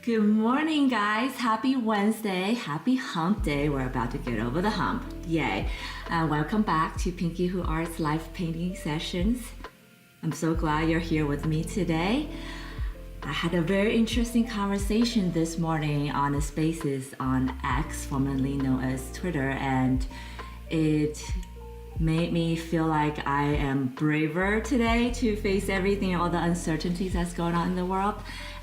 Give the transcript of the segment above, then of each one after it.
Good morning, guys. Happy Wednesday. Happy hump day. We're about to get over the hump. Yay. Welcome back to PinkyhootArt's live painting sessions. I'm so glad you're here with me today. I had a very interesting conversation this morning on the Spaces on X, formerly known as Twitter, and it made me feel like I am braver today to face everything, all the uncertainties that's going on in the world.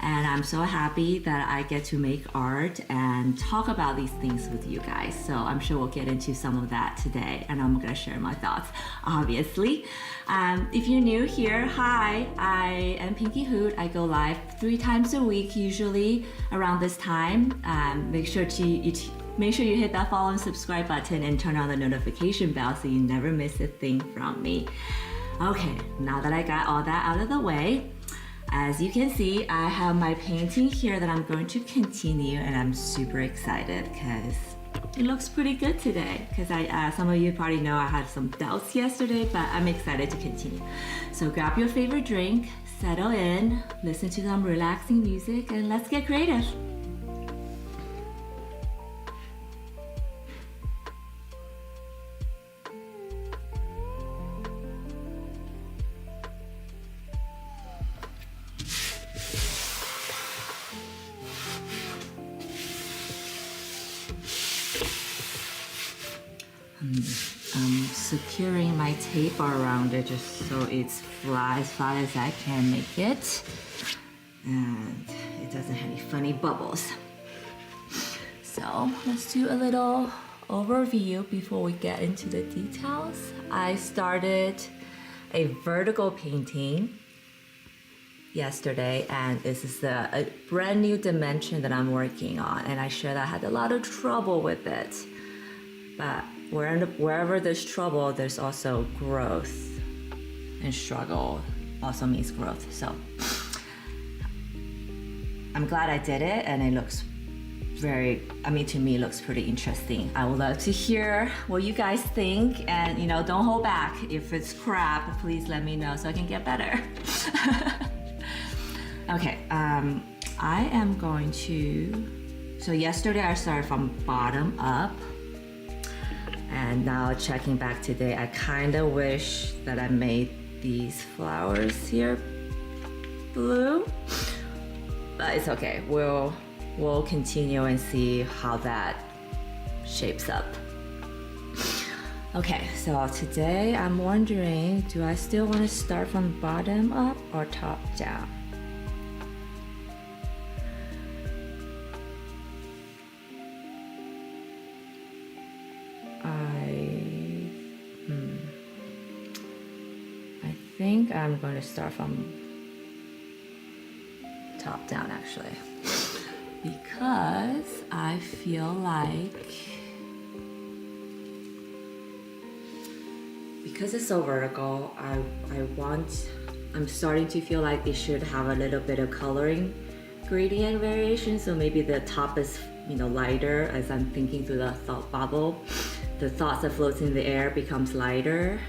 And I'm so happy that I get to make art and talk about these things with you guys. So I'm sure we'll get into some of that today, and I'm gonna share my thoughts, obviously. If you're new here, hi, I am Pinky Hoot. I go live 3 times a week, usually around this time. Make sure you hit that follow and subscribe button and turn on the notification bell so you never miss a thing from me. Okay, now that I got all that out of the way, as you can see, I have my painting here that I'm going to continue, and I'm super excited because it looks pretty good today. Because some of you probably know I had some doubts yesterday, but I'm excited to continue. So grab your favorite drink, settle in, listen to some relaxing music, and let's get creative. I'm securing my tape around it just so it's as flat as I can make it, and it doesn't have any funny bubbles. So let's do a little overview before we get into the details. I started a vertical painting yesterday, and this is a brand new dimension that I'm working on, and I shared I had a lot of trouble with it, but wherever there's trouble, there's also growth, and struggle also means growth. So I'm glad I did it, and it looks to me it looks pretty interesting. I would love to hear what you guys think, and don't hold back. If it's crap, please let me know so I can get better. Okay, I am going to, so yesterday I started from bottom up, and now checking back today, I kind of wish that I made these flowers here blue, but it's okay. We'll continue and see how that shapes up. Okay, so today I'm wondering, do I still want to start from bottom up or top down? I think I'm going to start from top down actually, because I feel like, because it's so vertical, I'm starting to feel like it should have a little bit of coloring gradient variation, so maybe the top is lighter as I'm thinking through the thought bubble. The thoughts that floats in the air becomes lighter,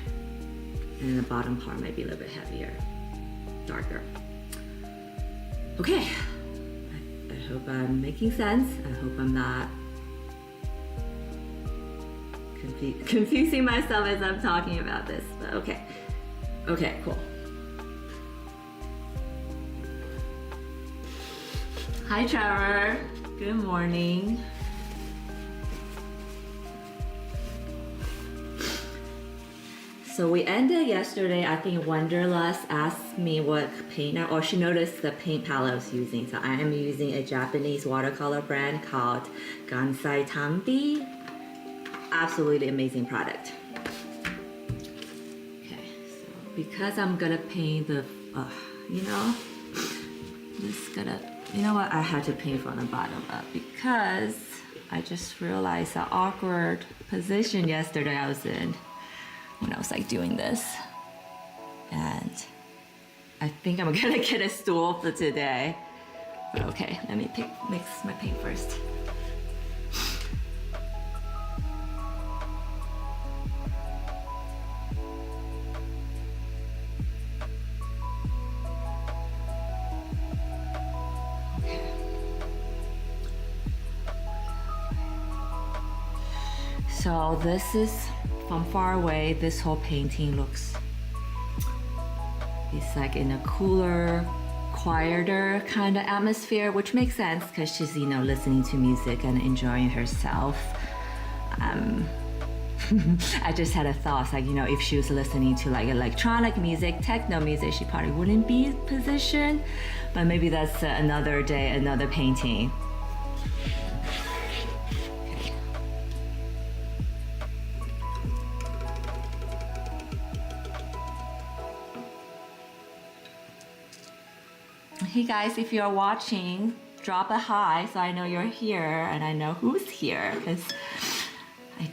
and the bottom part might be a little bit heavier, darker. Okay, I hope I'm making sense. I hope I'm not confusing myself as I'm talking about this, but okay. Okay, cool. Hi, Trevor. Good morning. So we ended yesterday, I think Wanderlust asked me what paint, or she noticed the paint palette I was using. So I am using a Japanese watercolor brand called Gansai Tambi. Absolutely amazing product. Okay, so because I'm gonna paint the, I had to paint from the bottom up because I just realized the awkward position yesterday I was in when I was doing this, and I think I'm gonna get a stool for today, but okay, let me mix my paint first. Okay. So this is from far away. This whole painting looks, it's like in a cooler, quieter kind of atmosphere, which makes sense because she's, you know, listening to music and enjoying herself. I just had a thought, like, you know, if she was listening to like electronic music, techno music, she probably wouldn't be positioned, but maybe that's another day, another painting. Hey guys, if you're watching, drop a hi so I know you're here and I know who's here, because I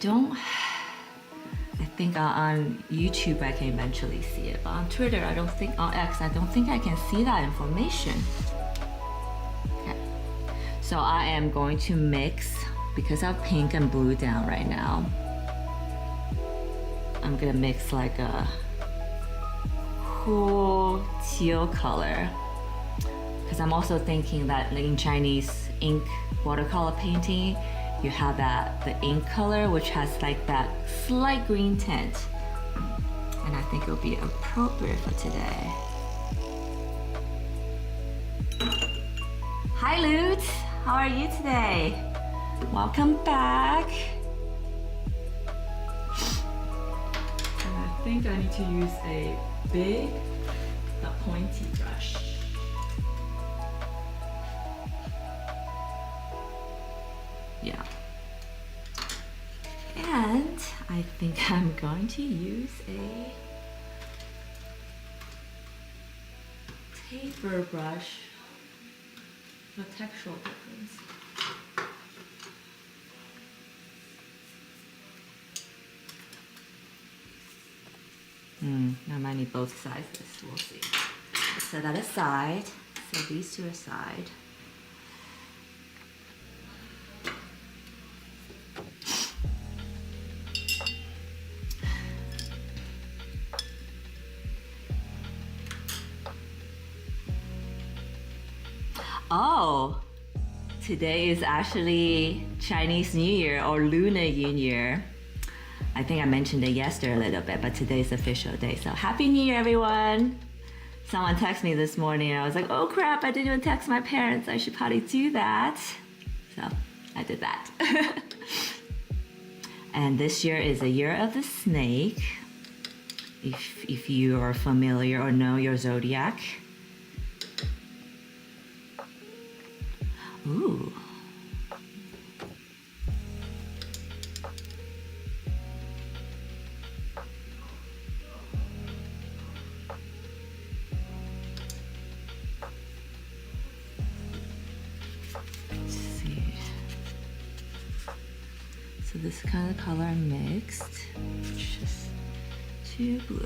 think on YouTube I can eventually see it, but on Twitter I don't think, on X, I don't think I can see that information. Okay, so I am going to mix, because I have pink and blue down right now, I'm gonna mix like a cool teal color. Because I'm also thinking that in Chinese ink watercolor painting, you have the ink color, which has like that slight green tint. And I think it'll be appropriate for today. Hi Lute, how are you today? Welcome back. And I think I need to use a big, pointy brush. Yeah. And I think I'm going to use a taper brush for textural difference. I might need both sizes, we'll see. Set that aside, set these two aside. Oh, today is actually Chinese New Year or Lunar New Year. I think I mentioned it yesterday a little bit, but today's the official day. So Happy New Year, everyone. Someone texted me this morning and I was like, oh crap, I didn't even text my parents. I should probably do that. So I did that. And this year is a year of the snake. If you are familiar or know your zodiac. Ooh. Let's see. So this kind of color mixed, just too blue.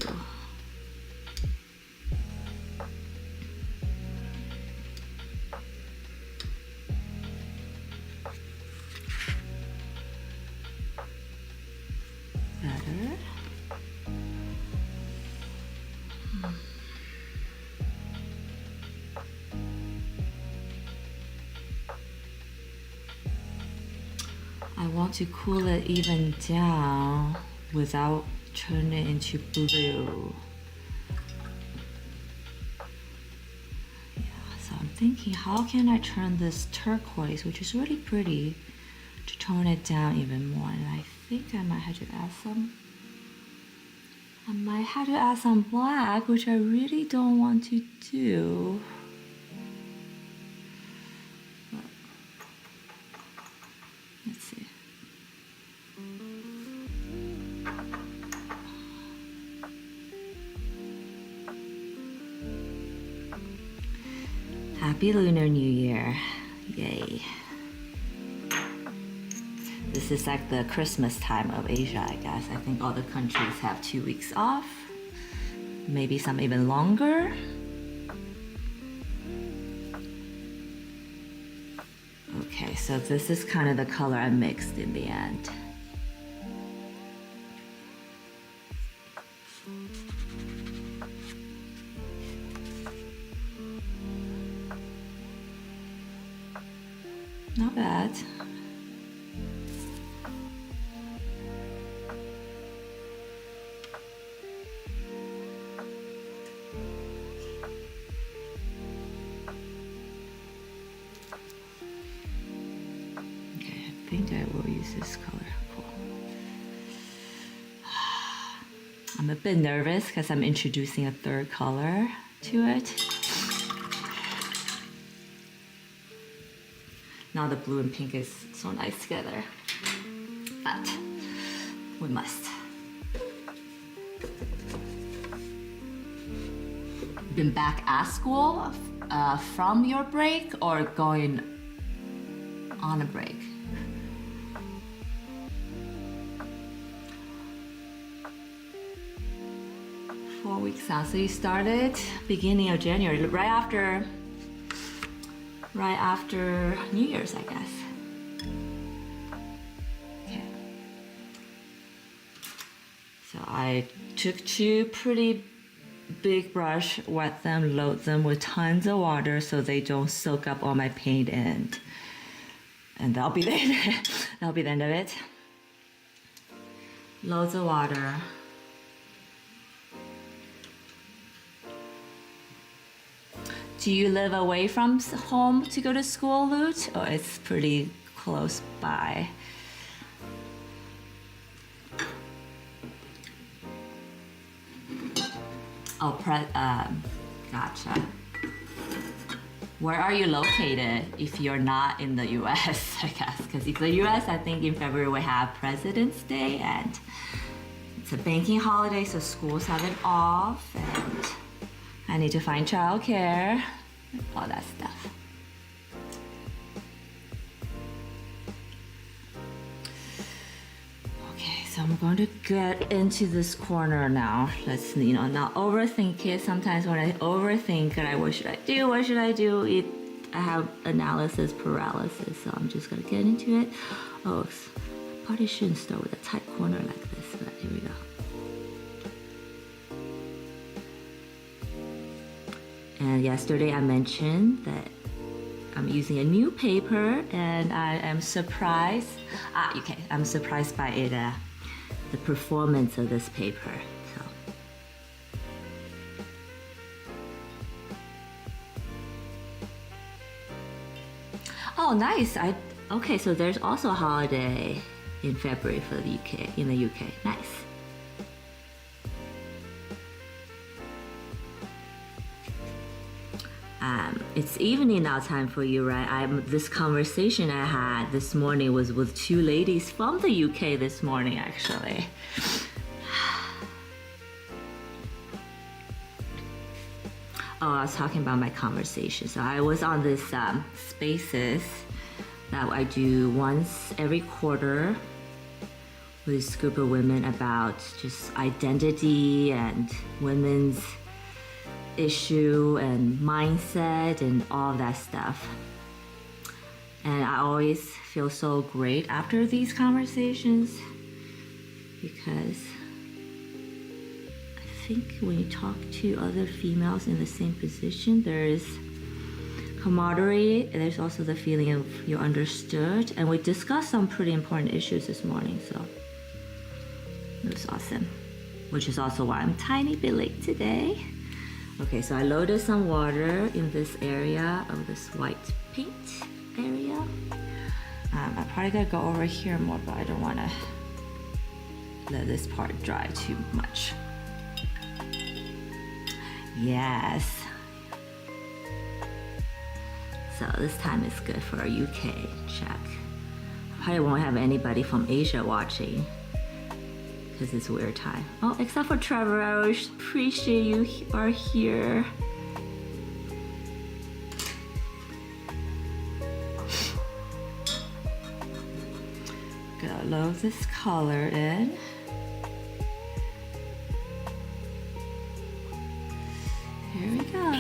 Better. I want to cool it even down without turning it into blue. Yeah, so I'm thinking, how can I turn this turquoise, which is really pretty, to tone it down even more? And I think I might have to add some black, which I really don't want to do. But let's see. Happy Lunar New Year. Yay. This is like the Christmas time of Asia, I guess. I think all the countries have 2 weeks off. Maybe some even longer. Okay, so this is kind of the color I mixed in the end. Not bad. I will use this color. Cool. I'm a bit nervous because I'm introducing a third color to it. Now the blue and pink is so nice together, but we must. Been back at school from your break or going on a break? Four weeks out. So you started beginning of January, right after New Year's, I guess. Okay. So I took two pretty big brush, wet them, load them with tons of water so they don't soak up all my paint, and that'll be the end. That'll be the end of it. Loads of water. Do you live away from home to go to school, Lute? Or it's pretty close by? Oh, gotcha. Where are you located if you're not in the US, I guess? Because if the US, I think in February we have President's Day and it's a banking holiday, so schools have it off, and I need to find childcare, all that stuff. Okay, so I'm going to get into this corner now. Let's, not overthink it. Sometimes when I overthink it, what should I do? I have analysis paralysis, so I'm just gonna get into it. Oh, I probably shouldn't start with a tight corner like this, but here we go. And yesterday I mentioned that I'm using a new paper, and I am surprised. I'm surprised by it, the performance of this paper. Oh, nice. Okay, so there's also a holiday in February for the UK, in the UK. Nice. It's evening now time for you, right? This conversation I had this morning was with two ladies from the UK this morning, actually. Oh, I was talking about my conversation. So I was on this spaces that I do once every quarter with this group of women about just identity and women's issue and mindset and all that stuff. And I always feel so great after these conversations, because I think when you talk to other females in the same position, there's camaraderie, and there's also the feeling of you're understood. And we discussed some pretty important issues this morning, so it was awesome. Which is also why I'm a tiny bit late today. Okay, so I loaded some water in this area of this white paint area. I probably gotta go over here more, but I don't wanna let this part dry too much. Yes. So this time is good for a UK check. I probably won't have anybody from Asia watching, because it's weird time. Oh, except for Trevor, I always appreciate you are here. Gonna load this color in. Here we go.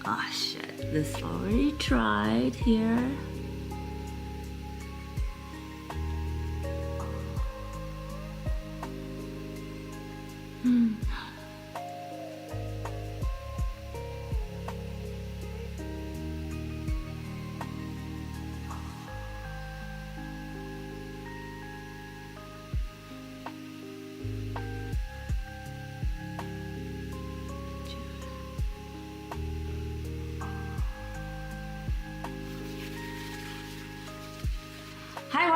Oh shit, this already dried here.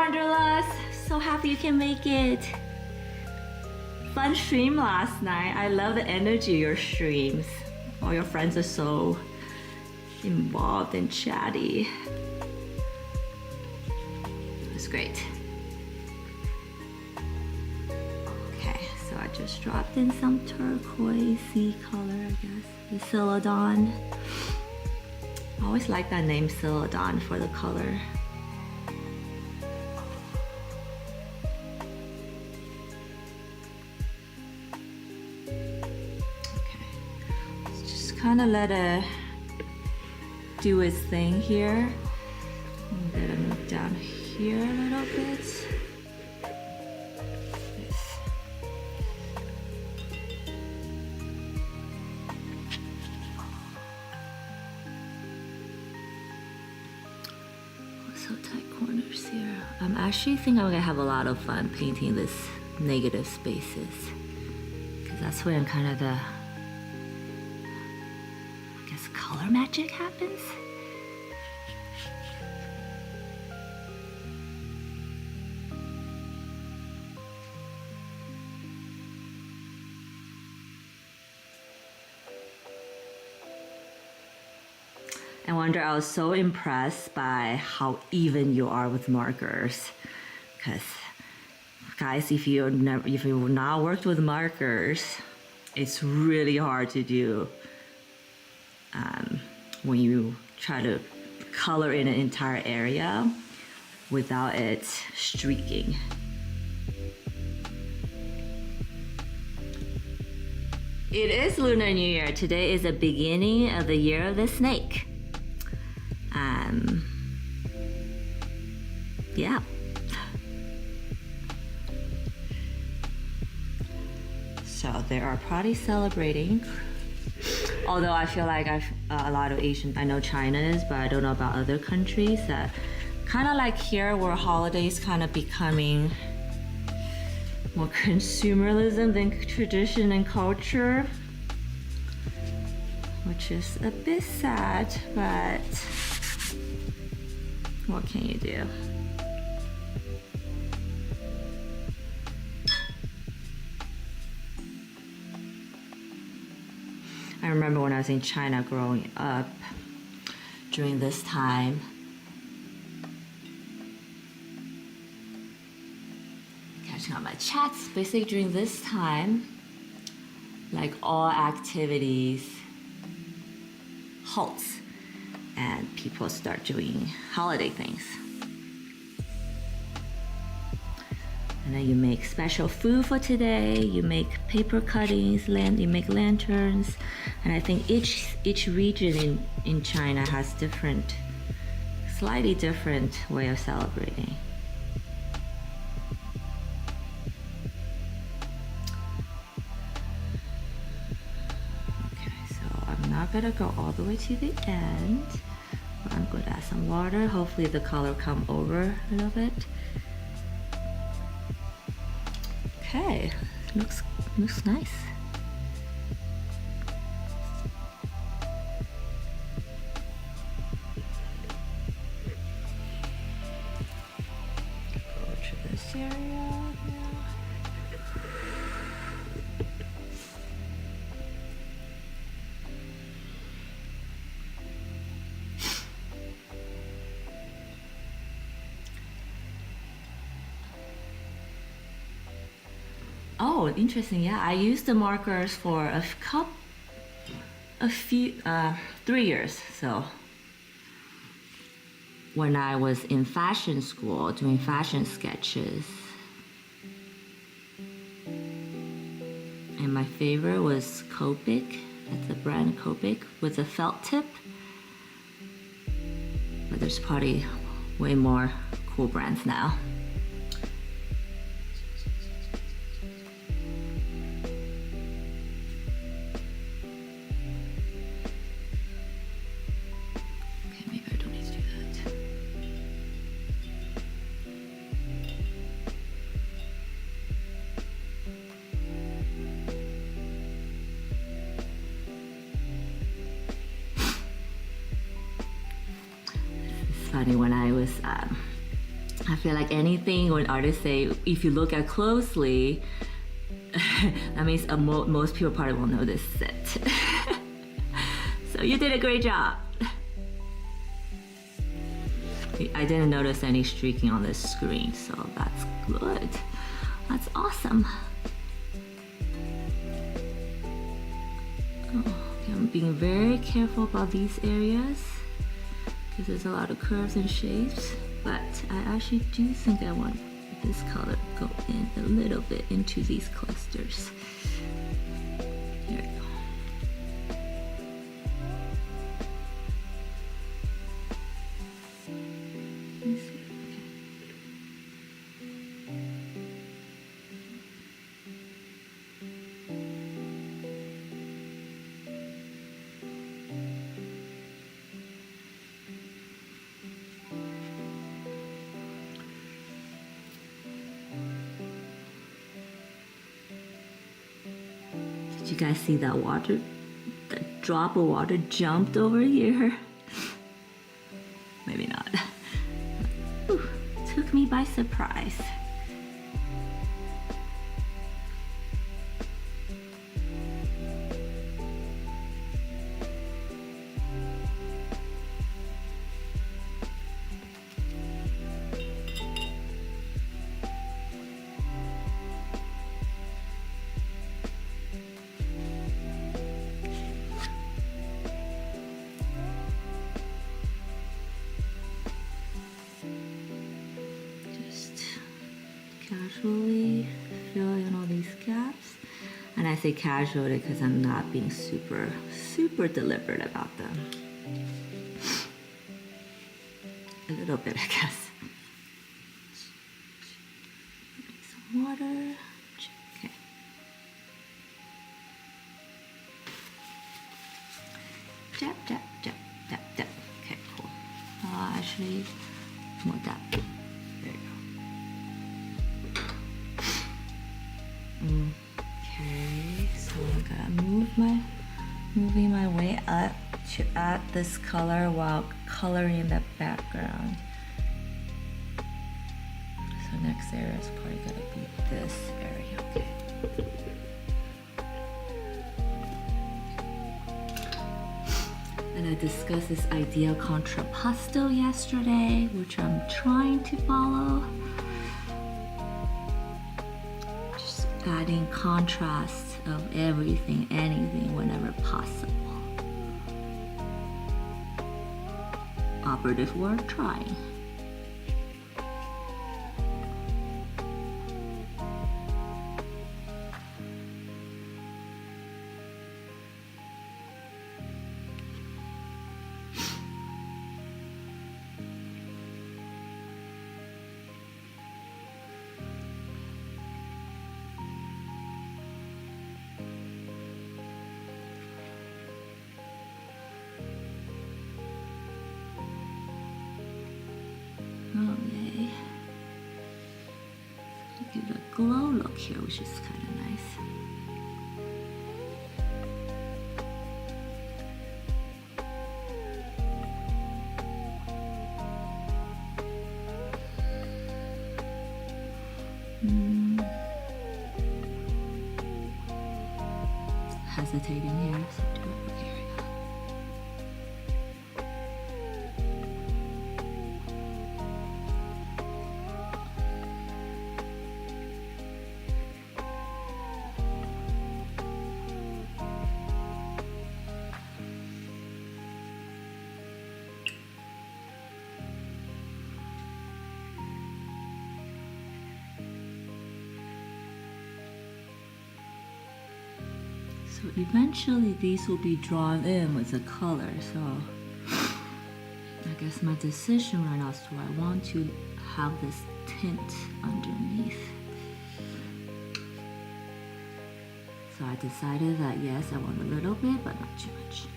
Wanderlust. So happy you can make it. Fun stream last night. I love the energy of your streams. All your friends are so involved and chatty. It was great. Okay, so I just dropped in some turquoisey color, I guess. The Celadon. I always like that name, Celadon, for the color. Kind of let it do its thing here. I'm gonna move down here a little bit. Yes. So tight corners here. I'm actually think I'm gonna have a lot of fun painting this negative spaces, because that's where I'm kind of the color magic happens. I wonder, I was so impressed by how even you are with markers, because guys, if you've not worked with markers, it's really hard to do. When you try to color in an entire area without it streaking. It is Lunar New Year. Today is the beginning of the year of the snake. Yeah. So they are probably celebrating. Although I feel like a lot of Asian, I know China is, but I don't know about other countries, that kind of like here where holidays kind of becoming more consumerism than tradition and culture, which is a bit sad, but what can you do? I remember when I was in China growing up during this time. Catching up my chats. Basically during this time, like all activities halts and people start doing holiday things. And then you make special food for today, you make paper cuttings, you make lanterns, and I think each region in China has slightly different way of celebrating. Okay, so I'm not gonna go all the way to the end, but I'm gonna add some water. Hopefully the color come over a little bit. Okay, looks nice. Go to this area now. Oh, interesting. Yeah, I used the markers for a few 3 years. So when I was in fashion school doing fashion sketches, and my favorite was Copic. That's the brand Copic with a felt tip. But there's probably way more cool brands now. Funny, when I was I feel like anything when artists say, if you look at closely, that means most people probably won't notice it. So you did a great job. I didn't notice any streaking on this screen, so that's good. That's awesome. Oh, okay, I'm being very careful about these areas because there's a lot of curves and shapes, but I actually do think I want this color to go in a little bit into these clusters. Here we go. Did you guys see that water? That drop of water jumped over here? Maybe not. Ooh, took me by surprise. Casually fill in all these gaps, and I say casually because I'm not being super deliberate about them. A little bit, I guess. Some water. Okay. Dab, dab, dab, dab, dab. Okay, cool. Actually, more dab. Okay, so I'm gonna moving my way up to add this color while coloring the background. So next area is probably gonna be this area, okay. And I discussed this idea of contrapposto yesterday, which I'm trying to follow. Adding contrast of everything, anything, whenever possible. Operative word, trying. Oh yay. Give it a glow look here, which is kind of nice. Hesitating here, so do it. Here we go. So eventually these will be drawn in with the color. So I guess my decision right now is do I want to have this tint underneath. So I decided that yes, I want a little bit, but not too much.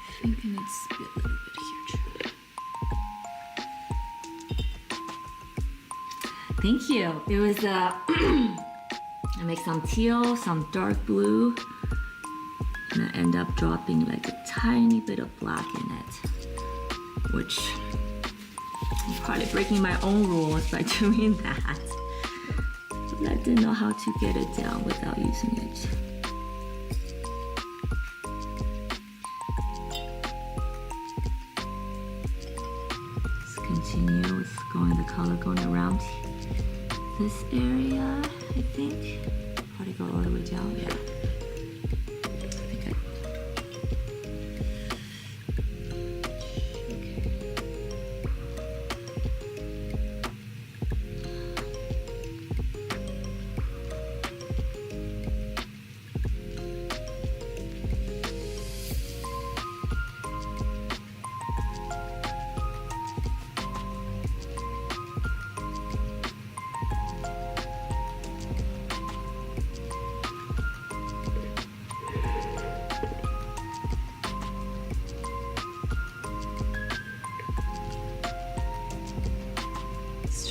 I think it needs to be a little bit here too. Thank you. It was I make some teal, some dark blue, And I end up dropping like a tiny bit of black in it, which I'm probably breaking my own rules by doing that. But I didn't know how to get it down without using it. Let's continue with the color going around this area, I think. Probably go all the way down, yeah.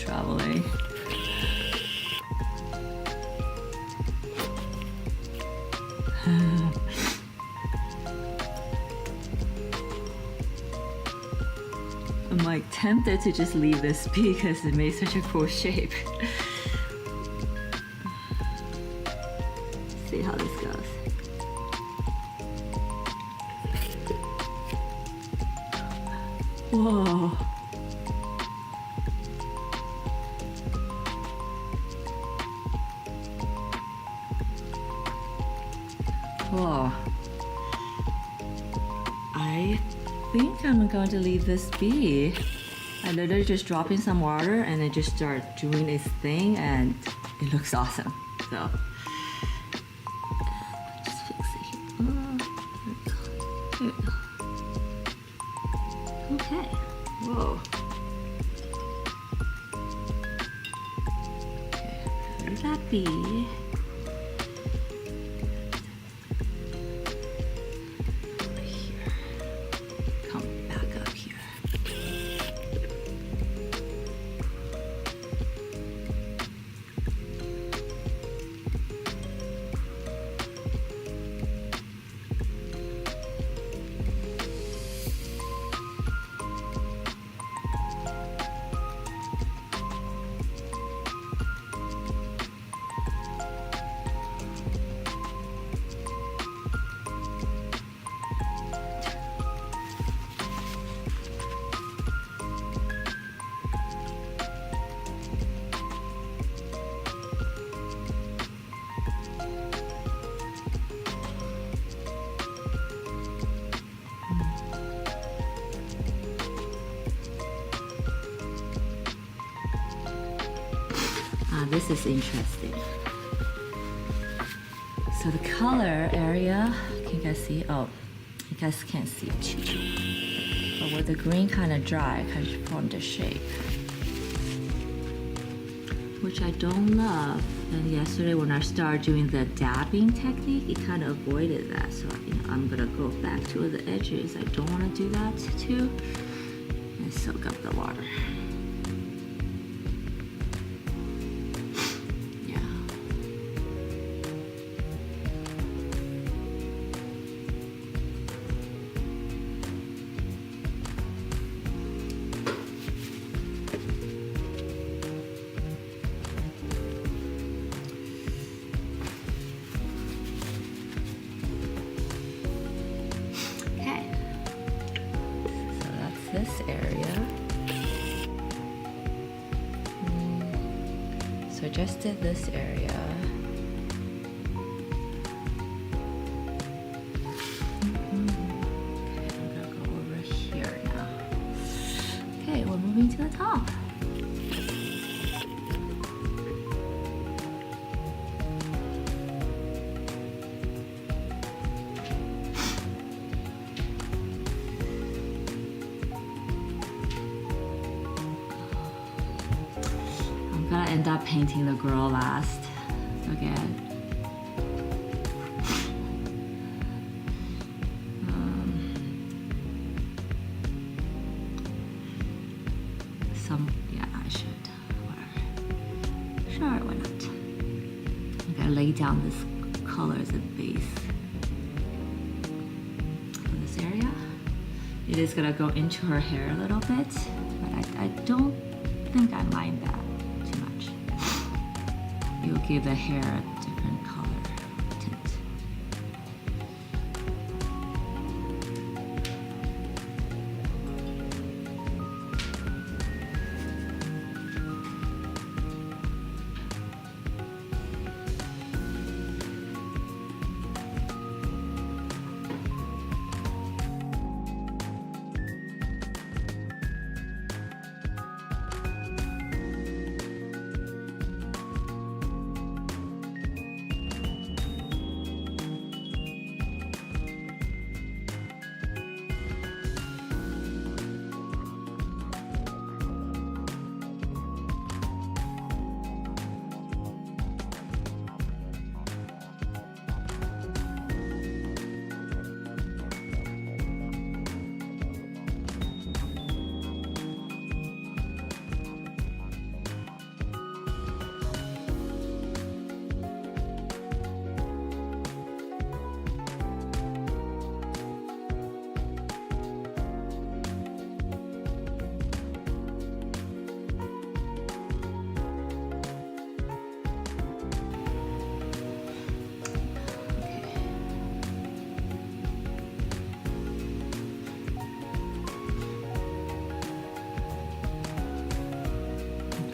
Traveling. I'm like tempted to just leave this be because it made such a cool shape. See how this goes. Whoa. Whoa. I think I'm going to leave this be. I literally just drop in some water and then just start doing its thing and it looks awesome. So just fix it here. There we go. Okay. Whoa. Okay, where's that bee? This is interesting. So the color area, can you guys see? Oh, you guys can't see it too. But with the green kind of dry, kind of formed a shape, which I don't love. And yesterday when I started doing the dabbing technique, it kind of avoided that. So I'm gonna go back to the edges. I don't want to do that too. And soak up the water. This area. So I just did this area. Okay, I'm gonna go over here now. Okay, we're moving to the top. I'm gonna end up painting the girl last. Again. I should. Whatever. Sure, why not? I'm gonna lay down this color as a base. it is gonna go into her hair a little bit, but I don't think I mind that too much. It will give the hair a different color tint.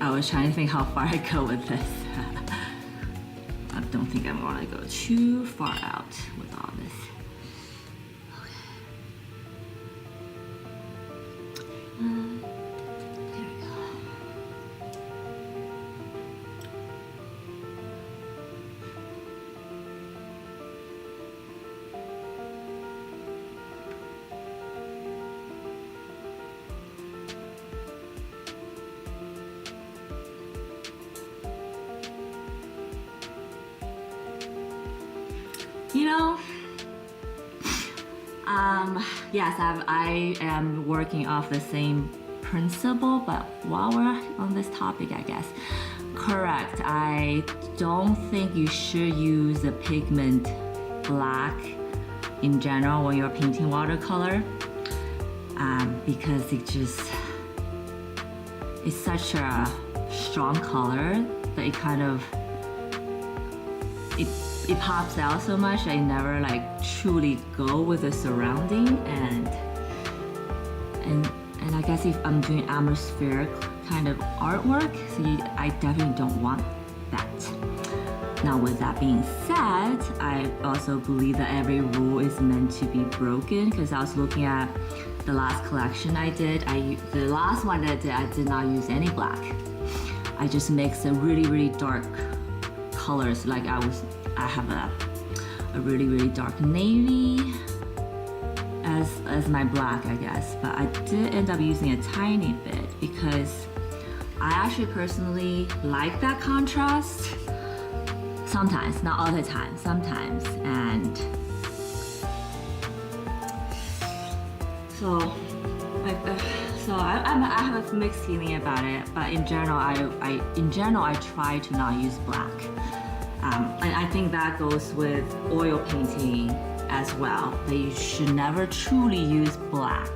I was trying to think how far I go with this. I don't think I want to go too far out with all this. There we go. You know, yes, I am working off the same principle, but while we're on this topic, I guess, correct, I don't think you should use the pigment black in general when you're painting watercolor, because it's such a strong color that it pops out so much that it never like truly go with the surrounding, and I guess if I'm doing atmospheric kind of artwork, so I definitely don't want that. Now with that being said, I also believe that every rule is meant to be broken, because I was looking at the last collection I did. The last one that I did not use any black. I just mixed a really dark colors. Like I have a really dark navy as my black, I guess, but I did end up using a tiny bit because I actually personally like that contrast. Sometimes, not all the time, sometimes, and so I have a mixed feeling about it. But in general, I try to not use black. And I think that goes with oil painting as well, that you should never truly use black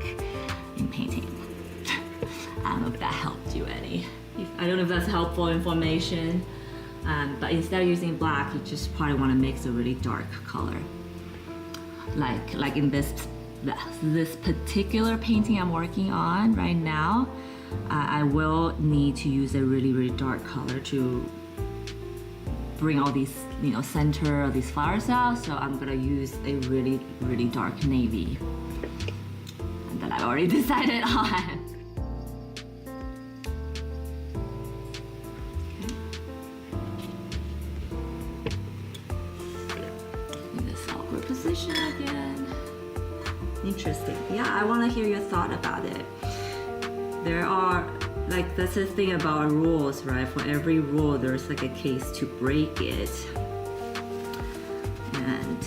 in painting. I don't know if that helped you any. I don't know if that's helpful information, but instead of using black, you just probably want to mix a really dark color. Like in this particular painting I'm working on right now, I will need to use a really dark color to bring all these, center of these flowers out. So I'm gonna use a really dark navy, and that I already decided on. In this awkward position again. Interesting. Yeah, I want to hear your thought about it. There are, that's the thing about rules, right? For every rule, there's like a case to break it. And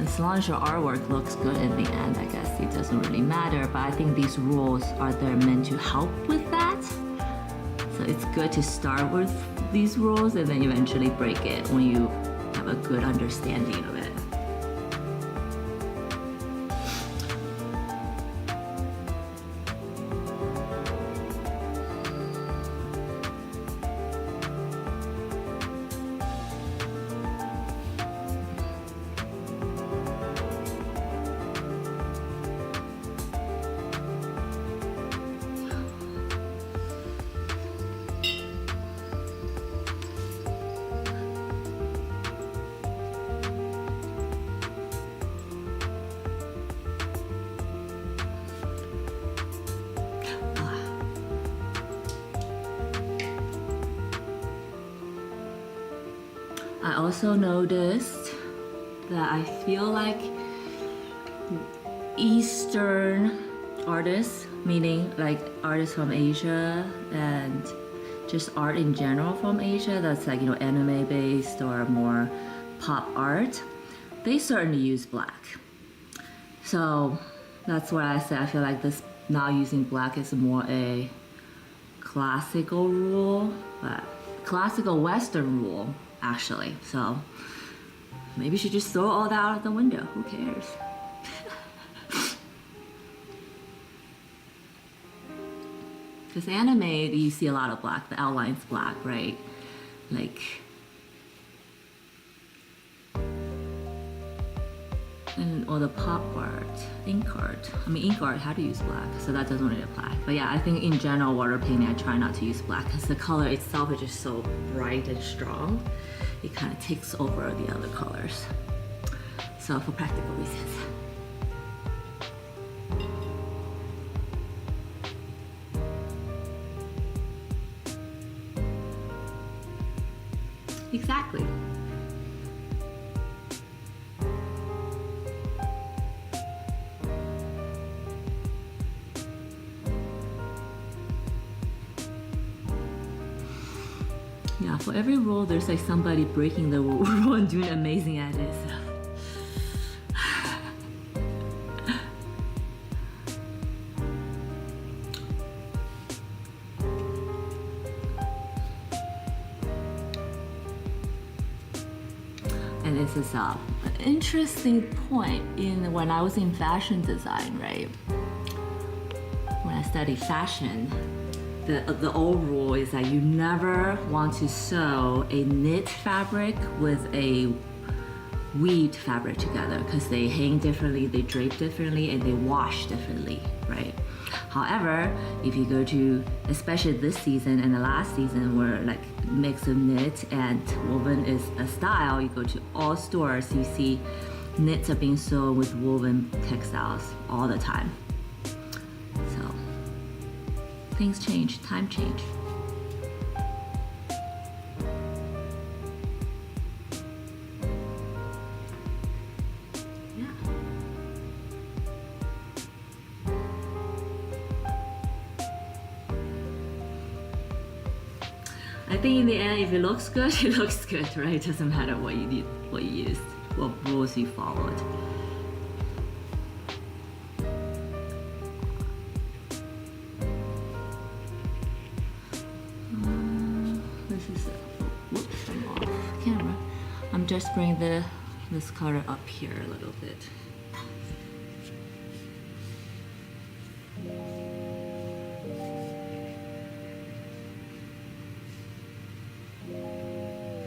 as long as your artwork looks good in the end, I guess it doesn't really matter. But I think these rules are there meant to help with that. So it's good to start with these rules and then eventually break it when you have a good understanding of it. I also noticed that I feel like Eastern artists, meaning like artists from Asia and just art in general from Asia that's like, anime based or more pop art, they certainly use black. So that's why I say I feel like this not using black is more a classical rule, but classical Western rule actually. So maybe you should just throw all that out the window. Who cares? Because anime, you see a lot of black. The outline's black, right? Like, and all the pop art, ink art. I mean, ink art had to use black, so that doesn't really apply. But yeah, I think in general, water painting, I try not to use black because the color itself is just so bright and strong. It kind of takes over the other colors. So for practical reasons. Exactly. Yeah, for every role, there's like somebody breaking the rule and doing amazing at it. So. And this is an interesting point in when I was in fashion design, right? When I studied fashion, the old rule is that you never want to sew a knit fabric with a weaved fabric together because they hang differently, they drape differently, and they wash differently, right? However, if you go to, especially this season and the last season where like mix of knit and woven is a style, you go to all stores, you see knits are being sewn with woven textiles all the time. So things change, time change. I think in the end, if it looks good, it looks good, right? It doesn't matter what you did, what you used, what rules you followed. This is, whoops, I'm off camera. I'm just bringing this color up here a little bit.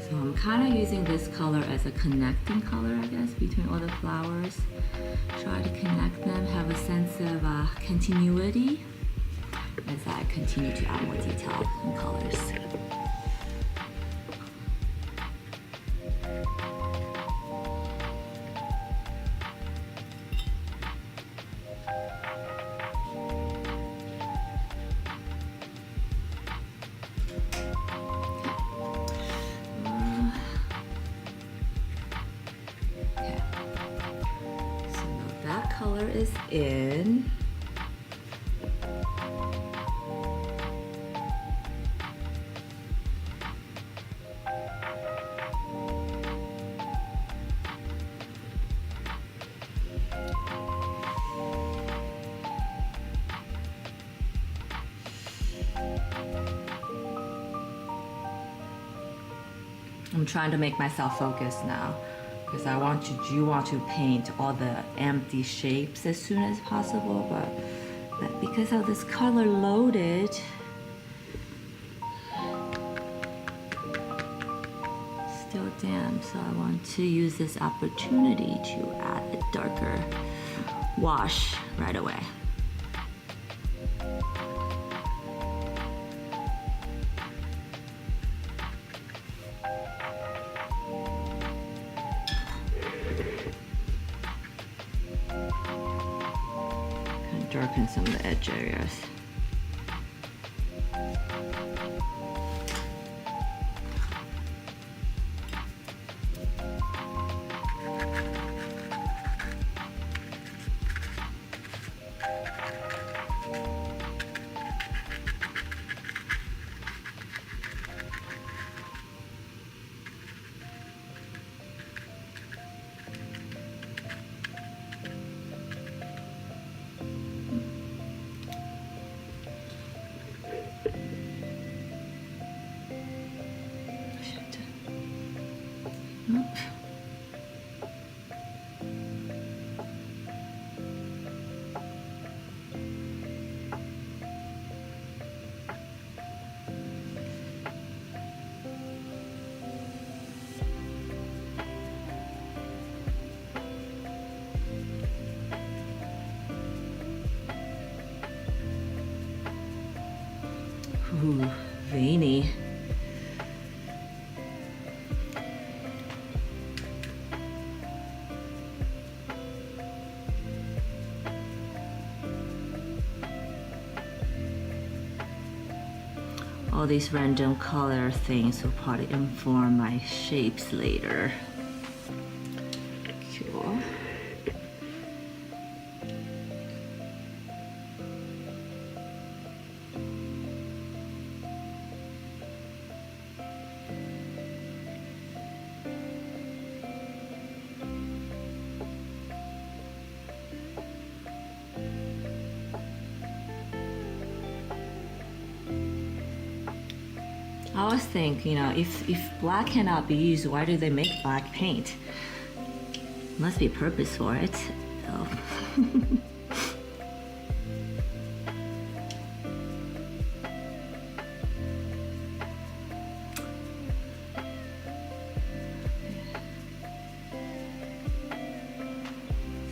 So I'm kind of using this color as a connecting color, I guess, between all the flowers. Try to connect them, have a sense of continuity as I continue to add more detail and colors. Color is in. I'm trying to make myself focus now, because I do want to paint all the empty shapes as soon as possible, but because of this color loaded, still damp, so I want to use this opportunity to add a darker wash right away. Darken some of the edge areas. Oop. Ooh, veiny. All these random color things will probably inform my shapes later. Cool. I always think, you know, if black cannot be used, why do they make black paint? Must be a purpose for it. So.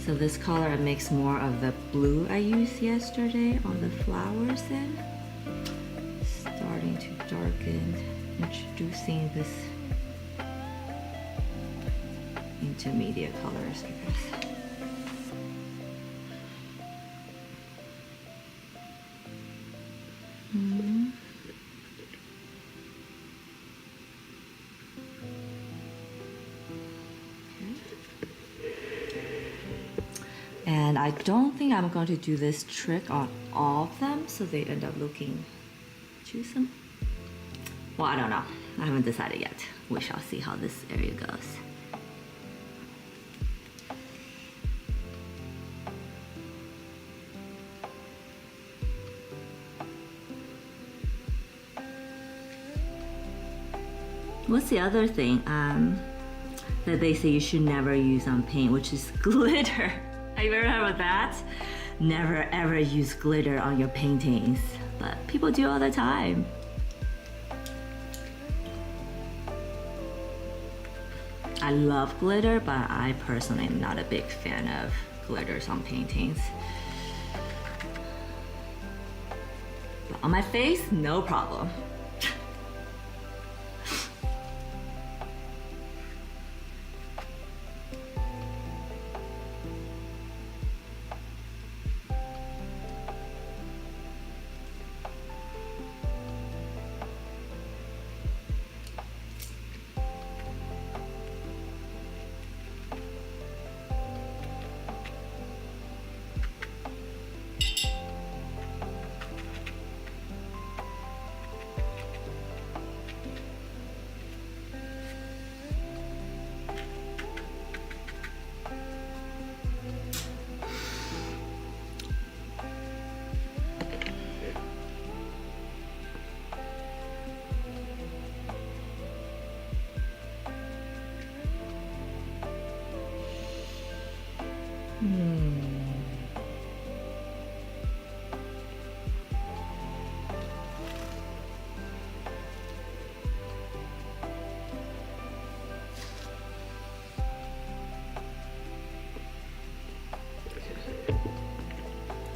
So this color makes more of the blue I used yesterday on the flowers then. Starting to darken, introducing this intermediate colors, I guess. And I don't think I'm going to do this trick on all of them, so they end up looking too some. Well, I don't know. I haven't decided yet. We shall see how this area goes. What's the other thing that they say you should never use on paint, which is glitter? Have you ever heard of that? Never ever use glitter on your paintings, but people do all the time. I love glitter, but I personally am not a big fan of glitters on paintings. But on my face, no problem.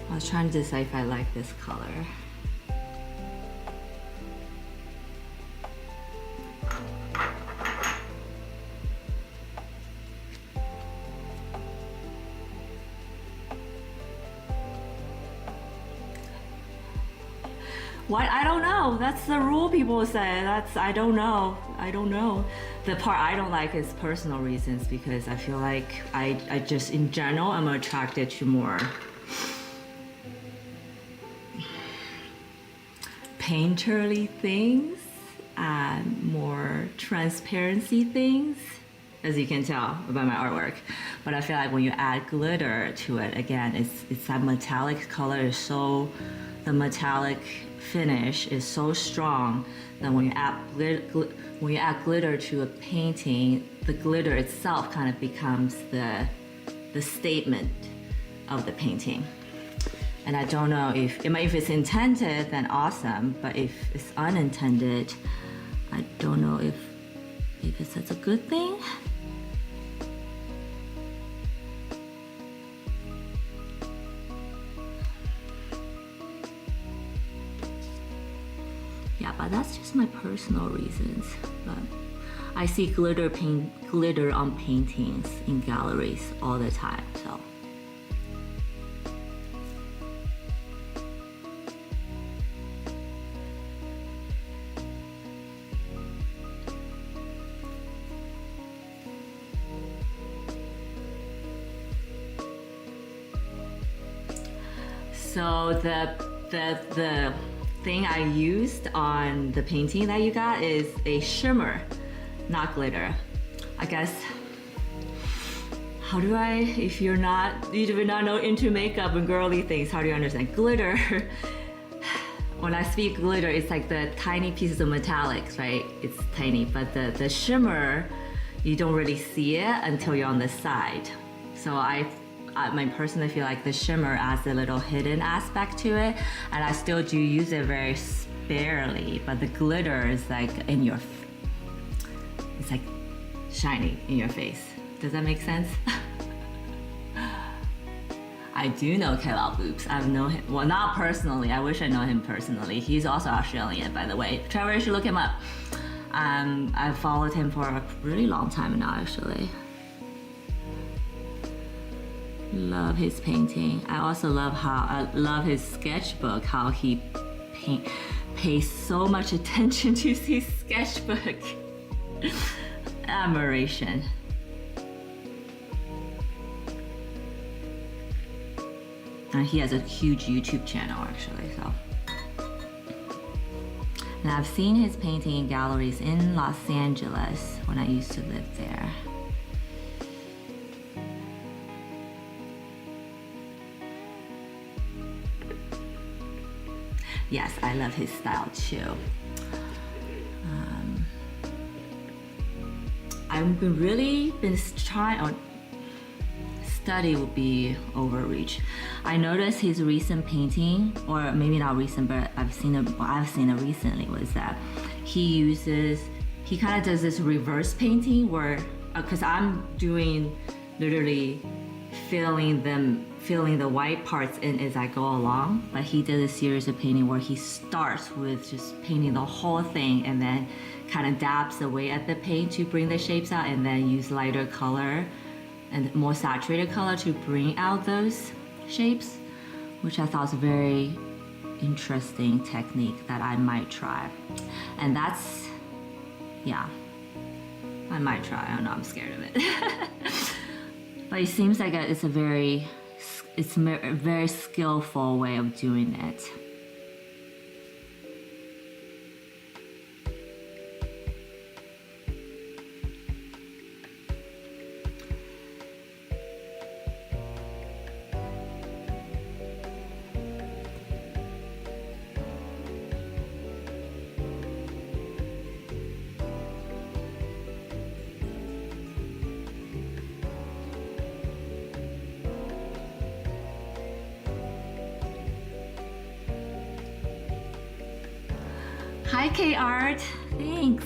I was trying to decide if I like this color. What? I don't know. That's the rule people say. I don't know. I don't know. The part I don't like is personal reasons, because I feel like I just in general I'm attracted to more painterly things and more transparency things, as you can tell about my artwork. But I feel like when you add glitter to it, again, it's that metallic color is so, the metallic finish is so strong that when you add glitter to a painting, the glitter itself kind of becomes the statement of the painting. And I don't know if it's intended, then awesome, but if it's unintended, I don't know if it's such a good thing. Yeah, but that's just my personal reasons. But I see glitter on paintings in galleries all the time, so. So the thing I used on the painting that you got is a shimmer, not glitter. I guess, if you're not into makeup and girly things, how do you understand? Glitter, when I speak glitter, it's like the tiny pieces of metallics, right? It's tiny, but the shimmer, you don't really see it until you're on the side. So I personally feel like the shimmer adds a little hidden aspect to it, and I still do use it very sparingly, but the glitter is like it's like shiny in your face. Does that make sense? I do know Kelal Boops. I've known him, well, not personally. I wish I know him personally. He's also Australian, by the way. Trevor, you should look him up. I've followed him for a really long time now, actually. Love his painting. I also love his sketchbook, how he pays so much attention to his sketchbook. Admiration. And he has a huge YouTube channel, actually, so. And I've seen his painting in galleries in Los Angeles when I used to live there. Yes, I love his style too. I've really been trying, study would be overreach. I noticed his recent painting, or maybe not recent, but I've seen it recently, was that he kind of does this reverse painting where, because I'm doing literally filling the white parts in as I go along, but he did a series of painting where he starts with just painting the whole thing and then kind of dabs away at the paint to bring the shapes out, and then use lighter color and more saturated color to bring out those shapes, which I thought was a very interesting technique that I might try. And that's, yeah, I might try. I don't know, I'm scared of it. But it seems like it's a very skillful way of doing it. Hi K-Art, thanks.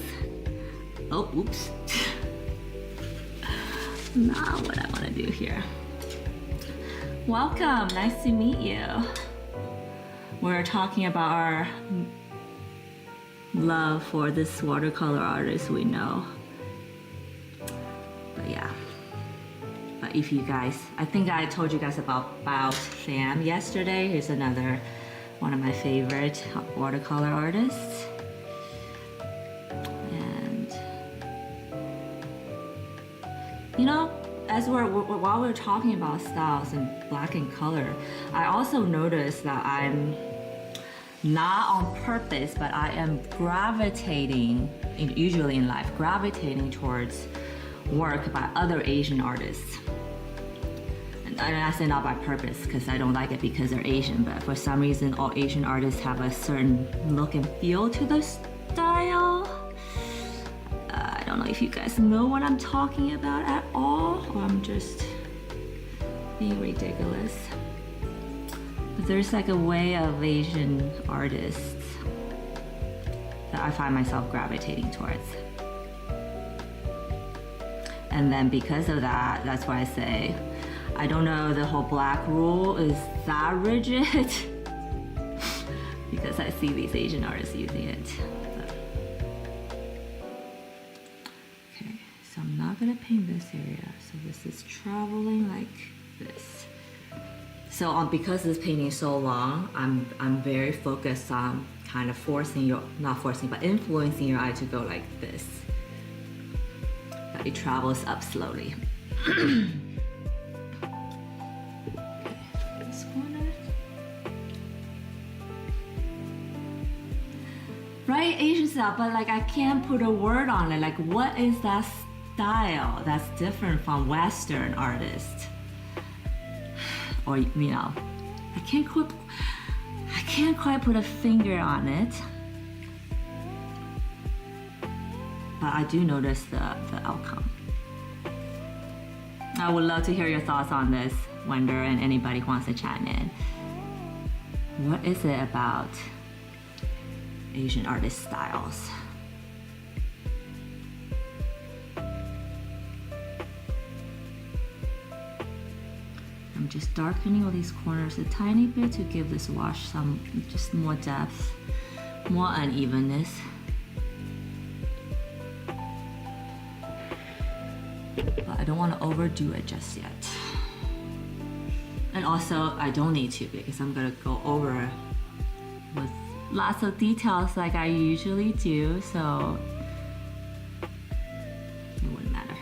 Oh, oops. Not what I want to do here. Welcome, nice to meet you. We're talking about our love for this watercolor artist we know. But yeah. But if you guys, I think I told you guys about Sam yesterday. He's another one of my favorite watercolor artists. You know, while we're talking about styles and black and color, I also noticed that I'm not on purpose, but I am gravitating, usually in life, gravitating towards work by other Asian artists. And I say not by purpose because I don't like it because they're Asian, but for some reason all Asian artists have a certain look and feel to the style. I don't know if you guys know what I'm talking about at all, or I'm just being ridiculous. But there's like a way of Asian artists that I find myself gravitating towards. And then because of that, that's why I say, I don't know the whole black rule is that rigid because I see these Asian artists using it. But. Okay, so I'm not gonna paint this area. So this is traveling like this. So because this painting is so long, I'm very focused on kind of influencing your eye to go like this. But it travels up slowly. Right, Asian style, but like I can't put a word on it. Like, what is that style that's different from Western artists? Or I can't quite put a finger on it. But I do notice the outcome. I would love to hear your thoughts on this, Wonder, and anybody who wants to chime in. What is it about Asian artist styles? I'm just darkening all these corners a tiny bit to give this wash some just more depth, more unevenness. But I don't want to overdo it just yet. And also, I don't need to because I'm gonna go over with lots of details like I usually do, so it wouldn't matter.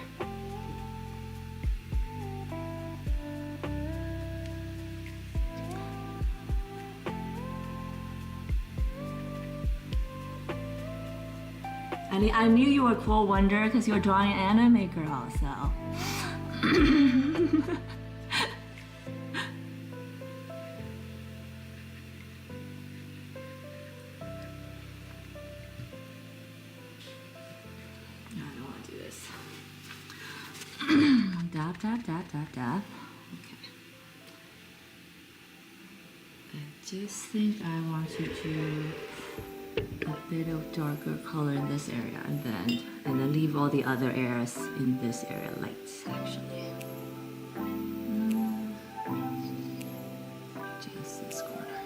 I knew you were cool, Wonder, because you were drawing an anime girl, so. Dab. Okay. I just think I want to do a bit of darker color in this area, and then leave all the other areas in this area light, actually. Just this corner.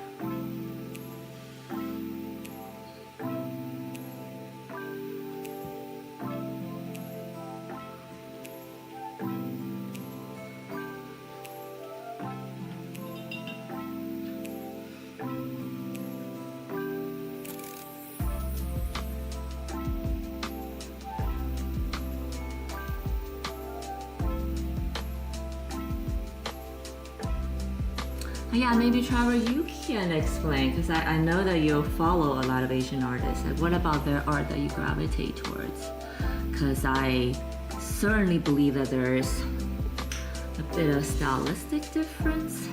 Yeah, maybe Trevor, you can explain, because I know that you follow a lot of Asian artists. Like, what about their art that you gravitate towards? Because I certainly believe that there's a bit of stylistic difference.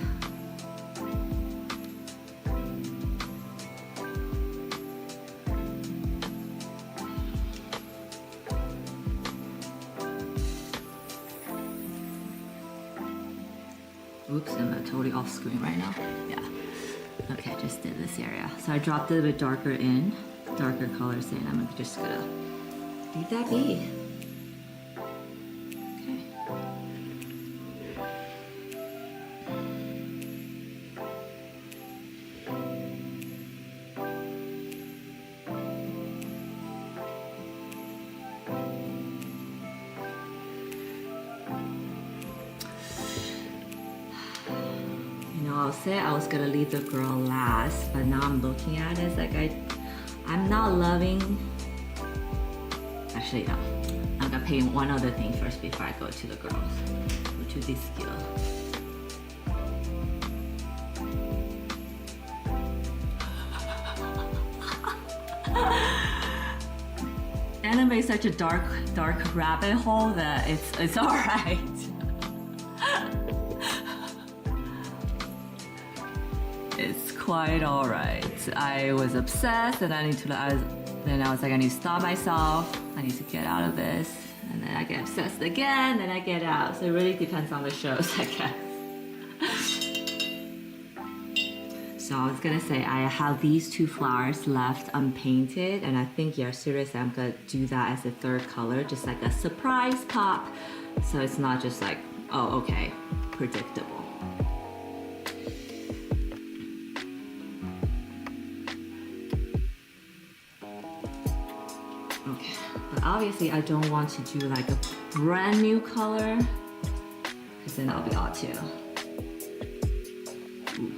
Oops, I'm totally off screen right now. Yeah. Okay, just did this area. So I dropped it a bit darker colors in. I'm just gonna leave that be. Okay. I'll say I was gonna leave the girl last, but now I'm looking at it, it's like I'm not loving. Actually, no. I'm gonna paint one other thing first before I go to the girls, which is this skill. Anime is such a dark rabbit hole that it's alright. quite all right. I was obsessed, and then I was like, I need to stop myself. I need to get out of this. And then I get obsessed again, then I get out. So it really depends on the shows, I guess. So I was gonna say, I have these two flowers left unpainted, and I think, yeah, seriously, I'm gonna do that as a third color, just like a surprise pop. So it's not just like, oh, okay, predictable. Okay, but obviously I don't want to do like a brand new color, because then that'll be odd too. Ooh.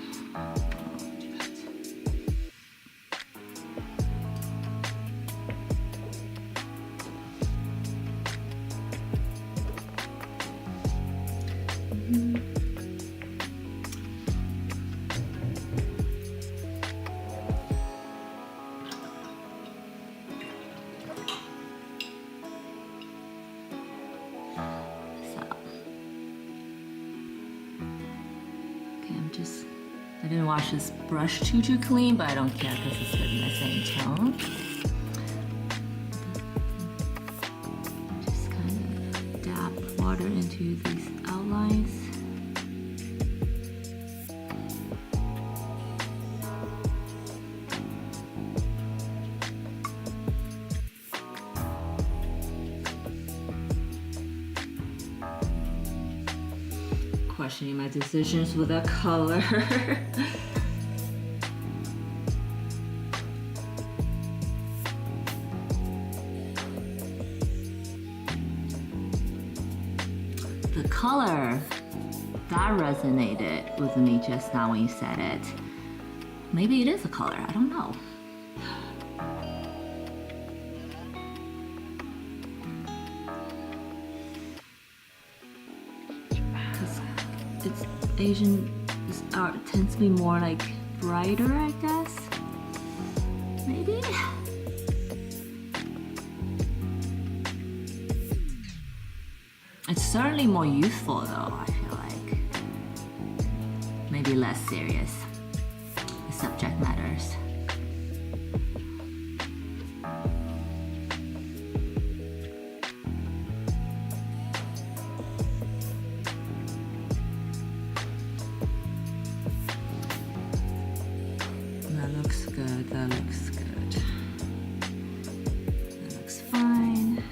I didn't wash this brush too clean, but I don't care because it's gonna be the same tone. Just kind of dab water into these outlines. Questioning my decisions with a color. The color, that resonated with me just now when you said it. Maybe it is a color, I don't know. It's Asian art tends to be more like brighter, I guess. Maybe. It's certainly more youthful though, I feel like. Maybe less serious. The subject matters. That looks good, that looks good. That looks fine.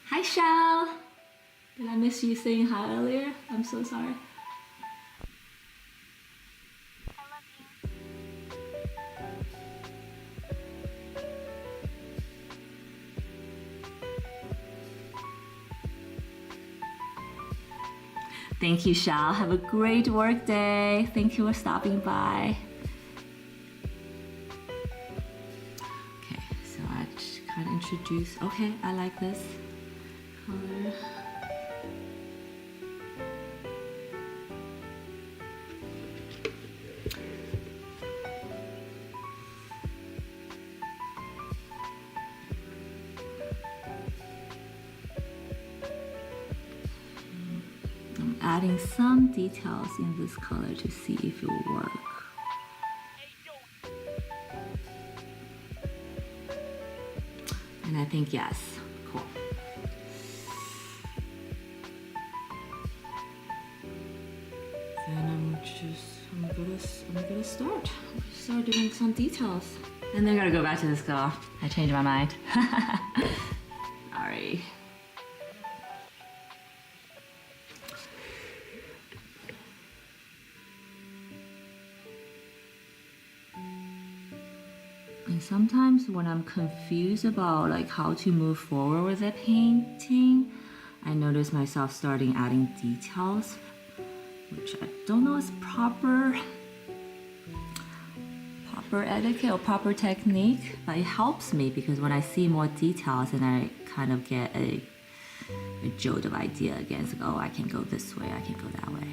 Hi, Shell. Did I miss you saying hi earlier? I'm so sorry. Thank you, Shal. Have a great work day. Thank you for stopping by. Okay, so I just kind of introduce. Okay, I like this color. Adding some details in this color to see if it will work. And I think yes, cool. Then I'm gonna start doing some details. And then I gotta go back to this girl. I changed my mind. Sorry. And sometimes when I'm confused about like how to move forward with a painting, I notice myself starting adding details, which I don't know is proper etiquette or proper technique, but it helps me because when I see more details and I kind of get a jolt of idea again, it's like, oh, I can go this way, I can go that way.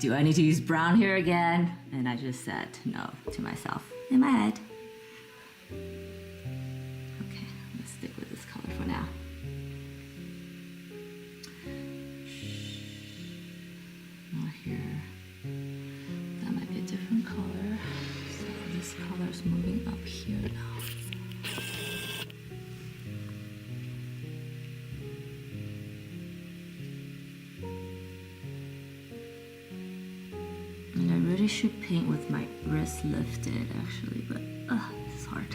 do I need to use brown here again? And I just said no to myself in my head. Okay, let's stick with this color for now. Now here, that might be a different color. So this color is moving up here now. And I really should paint with my wrist lifted actually, but this is hard.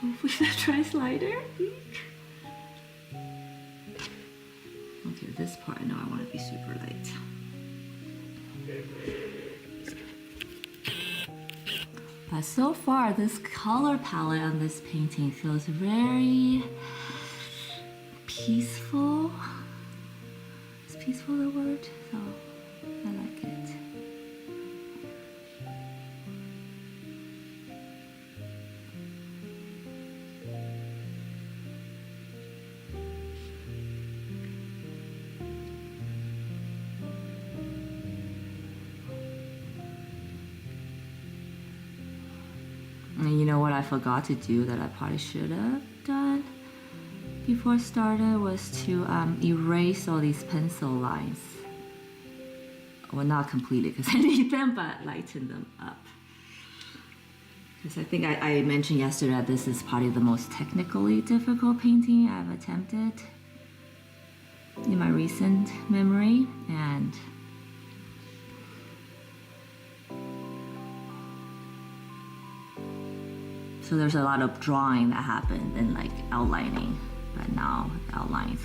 Hopefully that dries lighter. Okay, this part I know I want to be super light. But so far, this color palette on this painting feels very peaceful. Is peaceful the word? So I like it. And you know what I forgot to do that I probably should have done before I started was to erase all these pencil lines. Well, not completely because I need them, but lighten them up. Because I think I mentioned yesterday that this is probably the most technically difficult painting I've attempted in my recent memory, and so there's a lot of drawing that happened and like outlining, but now the outline is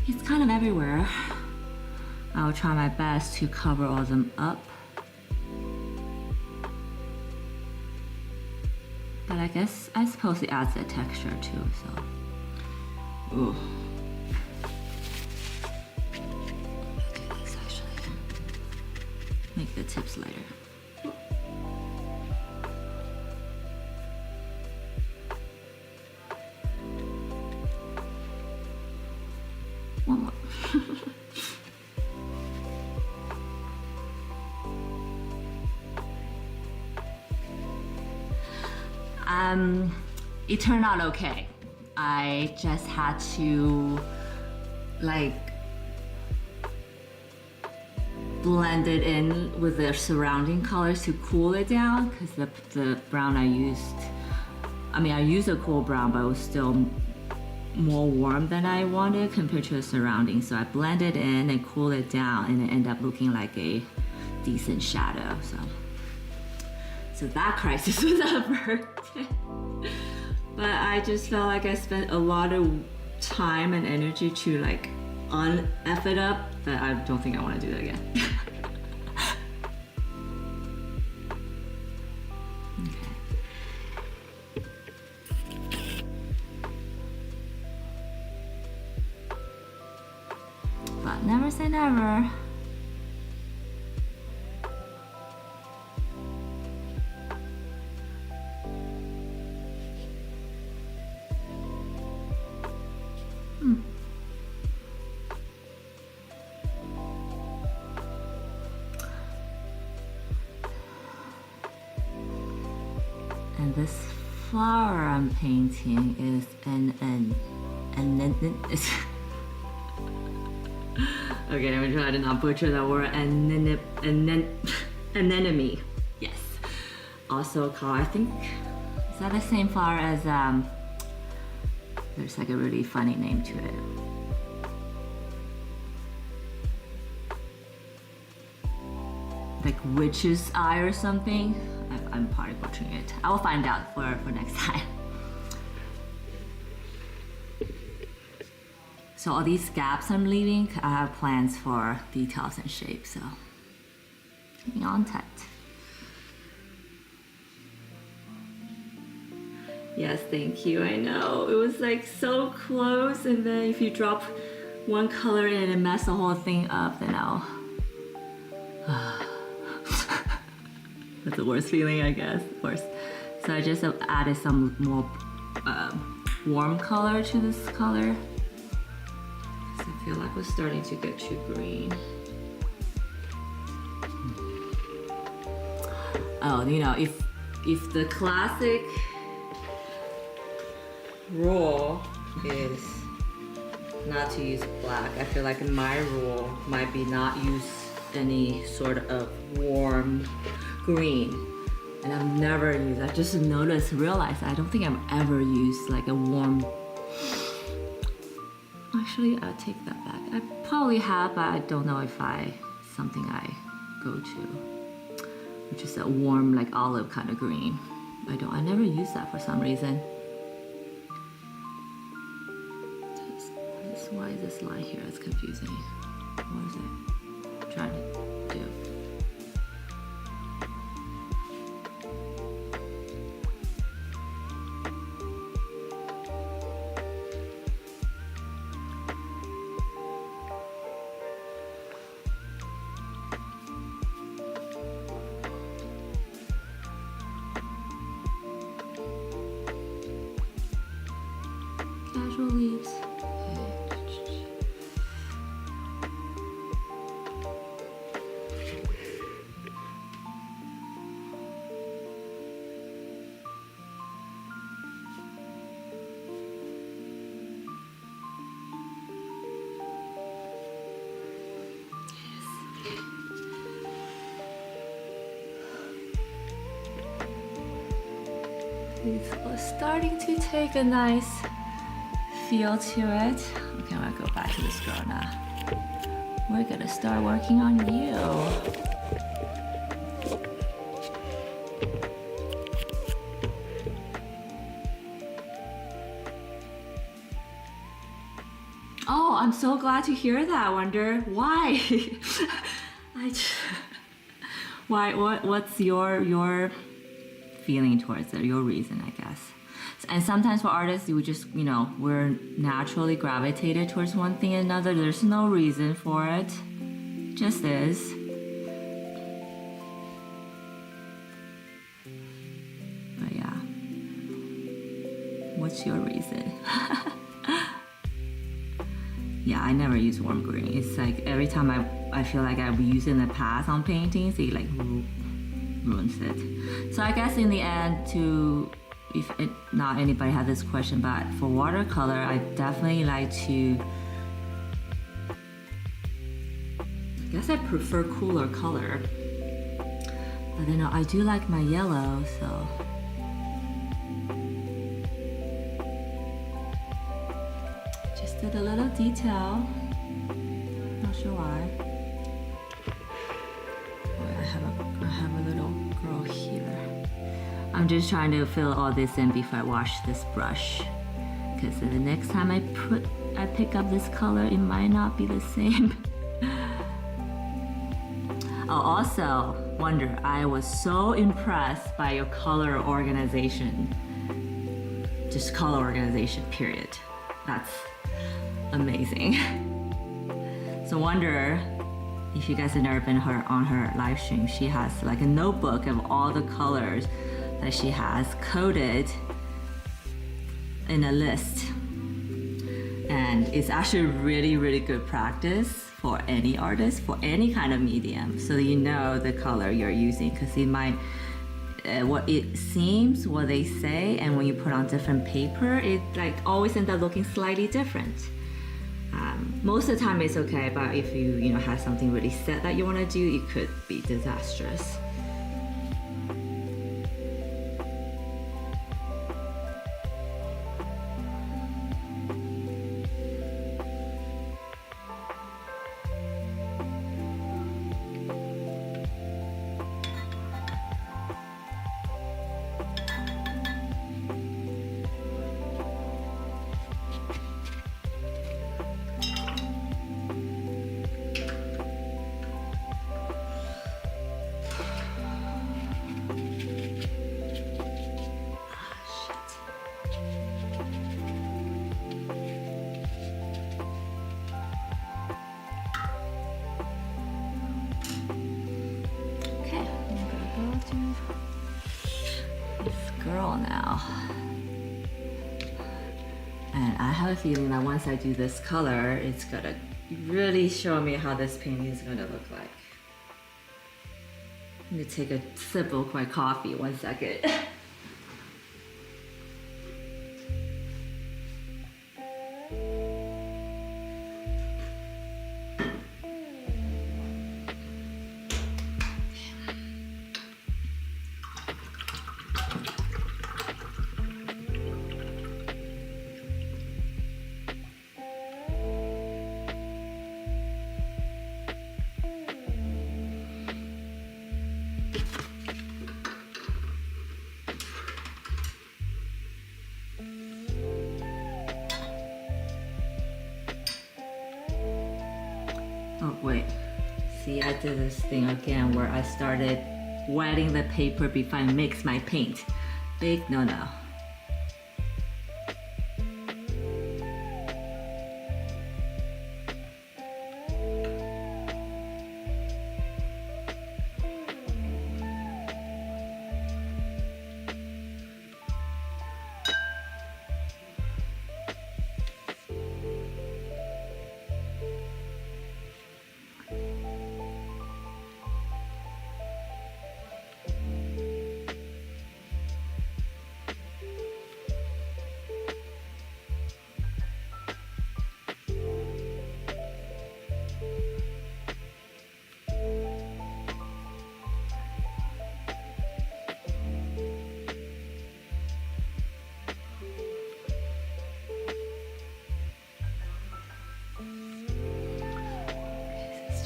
it's kind of everywhere. I'll try my best to cover all of them up. But I suppose it adds a texture too, so. Ooh. Okay, let's actually make the tips lighter. One more. It turned out okay. I just had to like blend it in with the surrounding colors to cool it down, because the brown I used a cool brown, but it was still more warm than I wanted compared to the surrounding. So I blended in and cooled it down, and it ended up looking like a decent shadow. So that crisis was averted. But I just felt like I spent a lot of time and energy to like F it up, that I don't think I want to do that again. But never say never. And this flower I'm painting is okay, I'm gonna try to not butcher that word. Anemone. Yes. Also called, I think, is that the same flower as there's like a really funny name to it. Like witch's eye or something. I'm probably butchering it. I'll find out for next time. So all these gaps I'm leaving, I have plans for details and shapes, so hang on tight. Yes, thank you, I know. It was like so close, and then if you drop one color in and mess the whole thing up, then I'll... That's the worst feeling, I guess, worst. So I just added some more warm color to this color. I feel like we're starting to get too green. Oh, you know, if the classic rule is not to use black, I feel like my rule might be not use any sort of warm green. And I've never used, I just realized I don't think I've ever used like a warm. Actually, I'll take that back. I probably have, but I don't know if something I go to, which is a warm, like olive kind of green. I never use that for some reason. Why is this line here? It's confusing. What is it trying to do? Casual leaves. It's starting to take a nice feel to it. Okay, I'm gonna go back to this girl now. We're gonna start working on you. Oh, I'm so glad to hear that. I wonder why. What's your feeling towards it, your reason, I guess. And sometimes for artists, we just, we're naturally gravitated towards one thing or another. There's no reason for it. Just is. But yeah. What's your reason? Yeah, I never use warm green. It's like every time I feel like I've used it in the past on paintings, it like ruins it. So I guess in the end, not anybody had this question, but for watercolor, I definitely like to, I guess I prefer cooler color. But then I do like my yellow, so. Just did a little detail. Not sure why. I have a little girl here. I'm just trying to fill all this in before I wash this brush, because the next time I pick up this color, it might not be the same. Oh, also, wonder, I was so impressed by your color organization. Just color organization, period. That's amazing. So wonder if you guys have never been on her live stream. She has like a notebook of all the colors that she has coded in a list. And it's actually really, really good practice for any artist, for any kind of medium, so that you know the color you're using, because it might, what it seems, what they say, and when you put on different paper, it like always ends up looking slightly different. Most of the time it's okay, but if you have something really set that you want to do, it could be disastrous. girl now. And I have a feeling that once I do this color, it's gonna really show me how this painting is gonna look like. I'm gonna take a sip of my coffee, 1 second. Oh wait, see, I did this thing again where I started wetting the paper before I mix my paint. Big no-no.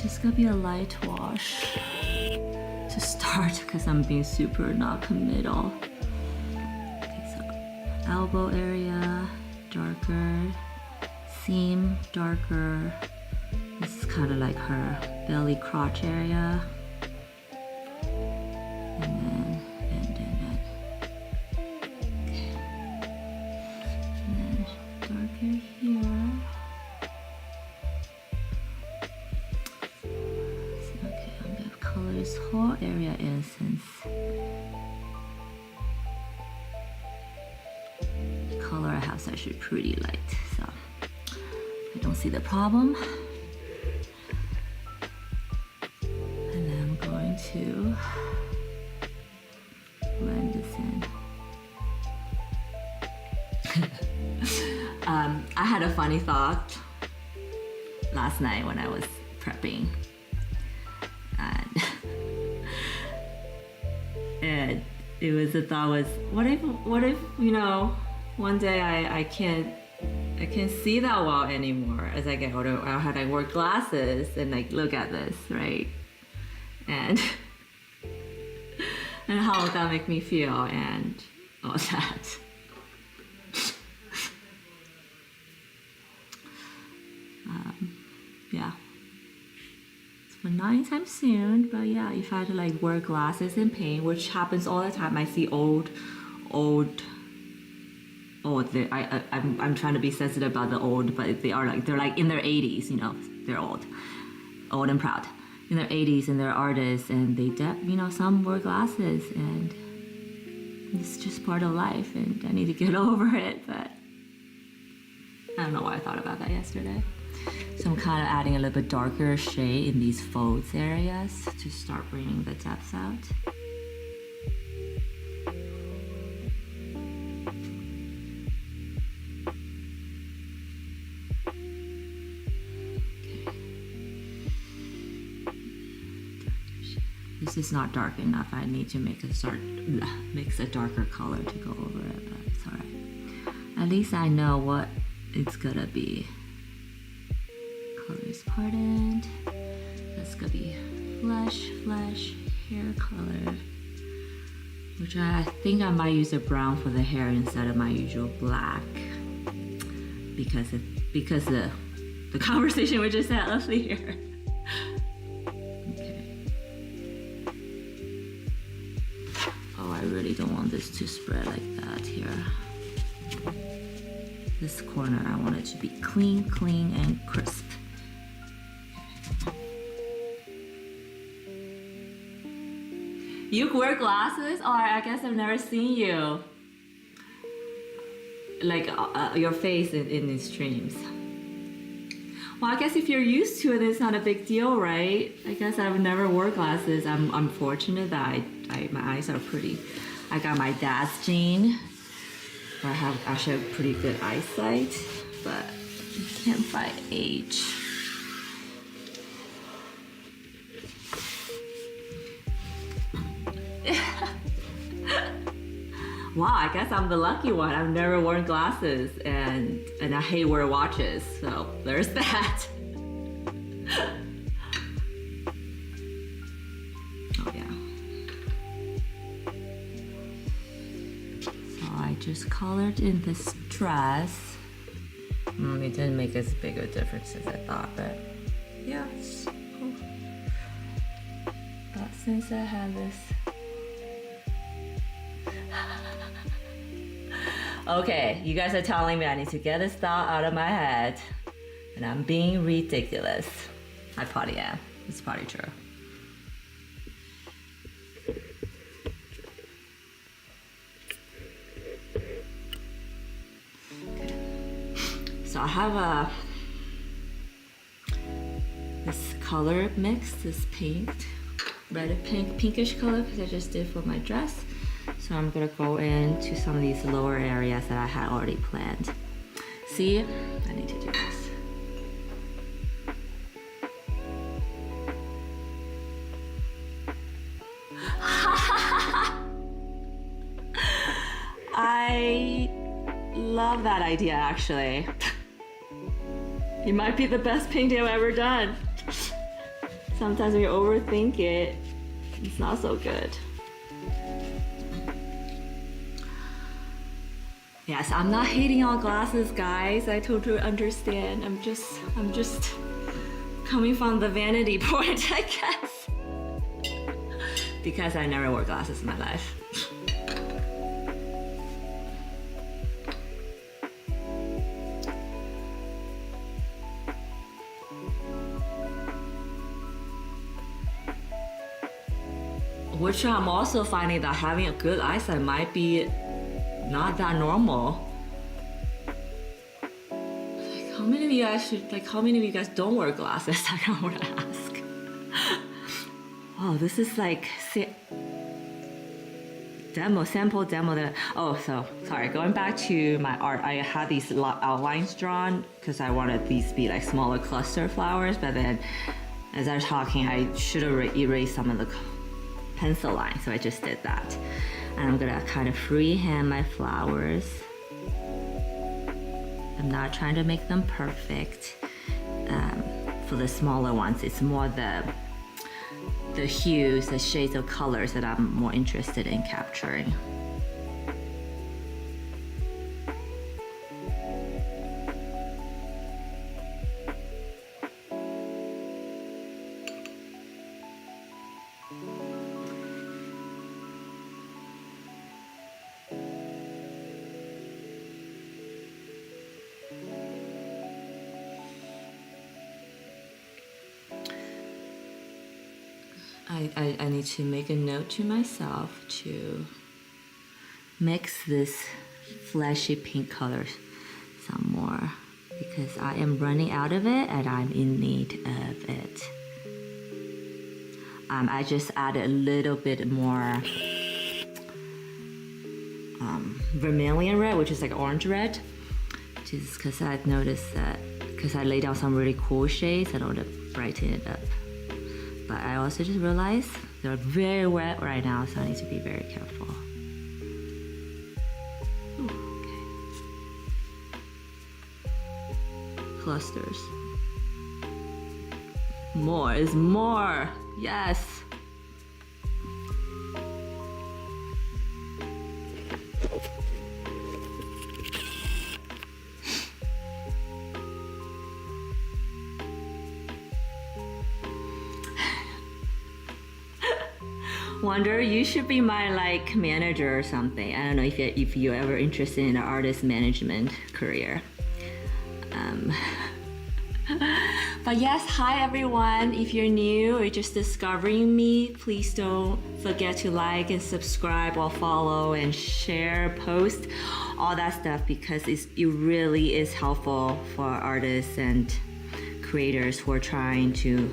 Just gonna be a light wash to start because I'm being super not committal. Okay, so elbow area, darker, seam, darker. This is kind of like her belly crotch area. And then, okay. And then darker here. This whole area in since the color I have is actually pretty light, so I don't see the problem. And then I'm going to blend this in. I had a funny thought last night when I was prepping. And it was the thought was, what if you know, one day I can't see that well anymore as I get older. How had I wear glasses and like look at this, right? And and how would that make me feel and all that. Yeah. But not anytime soon, but yeah, if I had to like wear glasses and paint, which happens all the time. I see I'm trying to be sensitive about the old, but they're like in their 80s, you know, they're old and proud, in their 80s, and they're artists, and they some wear glasses, and it's just part of life, and I need to get over it, but I don't know why I thought about that yesterday. So I'm kind of adding a little bit darker shade in these folds areas to start bringing the depths out. Okay. This is not dark enough. I need to mix a darker color to go over it, but it's alright. At least I know what it's gonna be. Colors pardoned. That's gonna be flesh, hair color. Which I think I might use a brown for the hair instead of my usual black. Because the conversation we just had earlier. Okay. Oh, I really don't want this to spread like that here. This corner, I want it to be clean and crisp. You wear glasses? Or I guess I've never seen you. Like your face in these streams. Well, I guess if you're used to it, it's not a big deal, right? I guess I've never wore glasses. I'm fortunate that my eyes are pretty. I got my dad's gene. I have actually a pretty good eyesight, but you can't fight age. Wow, I guess I'm the lucky one. I've never worn glasses and I hate wearing watches, so there's that. Oh yeah. So I just colored in this dress. It didn't make as big a difference as I thought, but yeah, it's cool. But since I have this. Okay, you guys are telling me I need to get this thought out of my head, and I'm being ridiculous. I probably am. It's probably true. Okay. So I have this color mix, this pink, red and pink, pinkish color, because I just did for my dress. So I'm gonna go into some of these lower areas that I had already planned. See, I need to do this. I love that idea, actually. It might be the best painting I've ever done. Sometimes when you overthink it, it's not so good. Yes, I'm not hating on glasses, guys. I totally understand. I'm just coming from the vanity point, I guess. Because I never wore glasses in my life. Which I'm also finding that having a good eyesight might be not that normal. Like, how many of you guys don't wear glasses? I don't want to ask. Oh, this is like sample demo. Oh, so sorry. Going back to my art, I had these outlines drawn because I wanted these to be like smaller cluster flowers. But then, as I was talking, I should have erased some of the pencil lines, so I just did that. And I'm gonna kind of freehand my flowers. I'm not trying to make them perfect. For the smaller ones, it's more the hues, the shades of colors that I'm more interested in capturing. I need to make a note to myself to mix this flashy pink color some more because I am running out of it and I'm in need of it. I just added a little bit more vermilion red, which is like orange red, just because I noticed that because I laid down some really cool shades, I don't want to brighten it up. But I also just realized they're very wet right now, so I need to be very careful. Ooh, okay. Clusters. More is more. Yes. Wonder, you should be my like manager or something. I don't know if you're ever interested in an artist management career. But yes, hi everyone. If you're new or just discovering me, please don't forget to like and subscribe or follow and share, post, all that stuff, because it really is helpful for artists and creators who are trying to